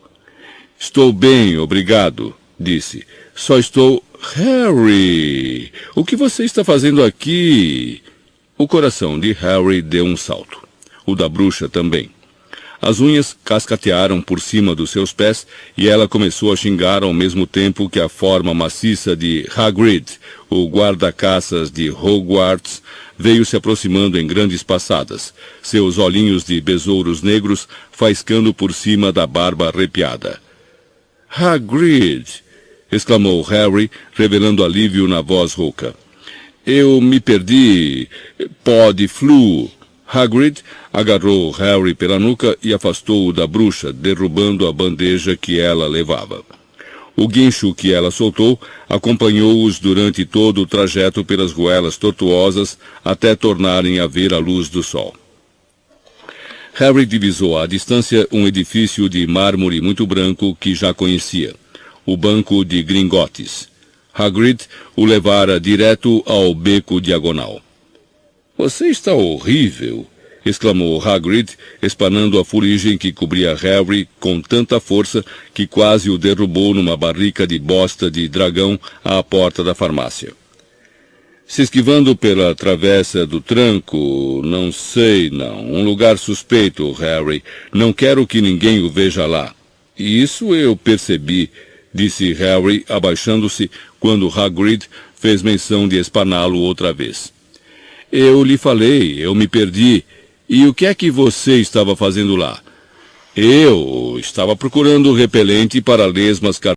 Estou bem, obrigado, disse. Só estou... Harry! O que você está fazendo aqui? O coração de Harry deu um salto. O da bruxa também. As unhas cascatearam por cima dos seus pés e ela começou a xingar ao mesmo tempo que a forma maciça de Hagrid, o guarda-caças de Hogwarts, veio se aproximando em grandes passadas, seus olhinhos de besouros negros faiscando por cima da barba arrepiada. Hagrid! Exclamou Harry, revelando alívio na voz rouca. Eu me perdi. Pode flu. Hagrid agarrou Harry pela nuca e afastou-o da bruxa, derrubando a bandeja que ela levava. O guincho que ela soltou acompanhou-os durante todo o trajeto pelas ruelas tortuosas até tornarem a ver a luz do sol. Harry divisou à distância um edifício de mármore muito branco que já conhecia, o Banco de Gringotes. Hagrid o levara direto ao beco diagonal. Você está horrível, exclamou Hagrid, espanando a fuligem que cobria Harry com tanta força que quase o derrubou numa barrica de bosta de dragão à porta da farmácia. Se esquivando pela travessa do tranco, não sei, não. Um lugar suspeito, Harry. Não quero que ninguém o veja lá. Isso eu percebi, disse Harry, abaixando-se quando Hagrid fez menção de espaná-lo outra vez. Eu lhe falei, eu me perdi. E o que é que você estava fazendo lá? Eu estava procurando repelente para lesmas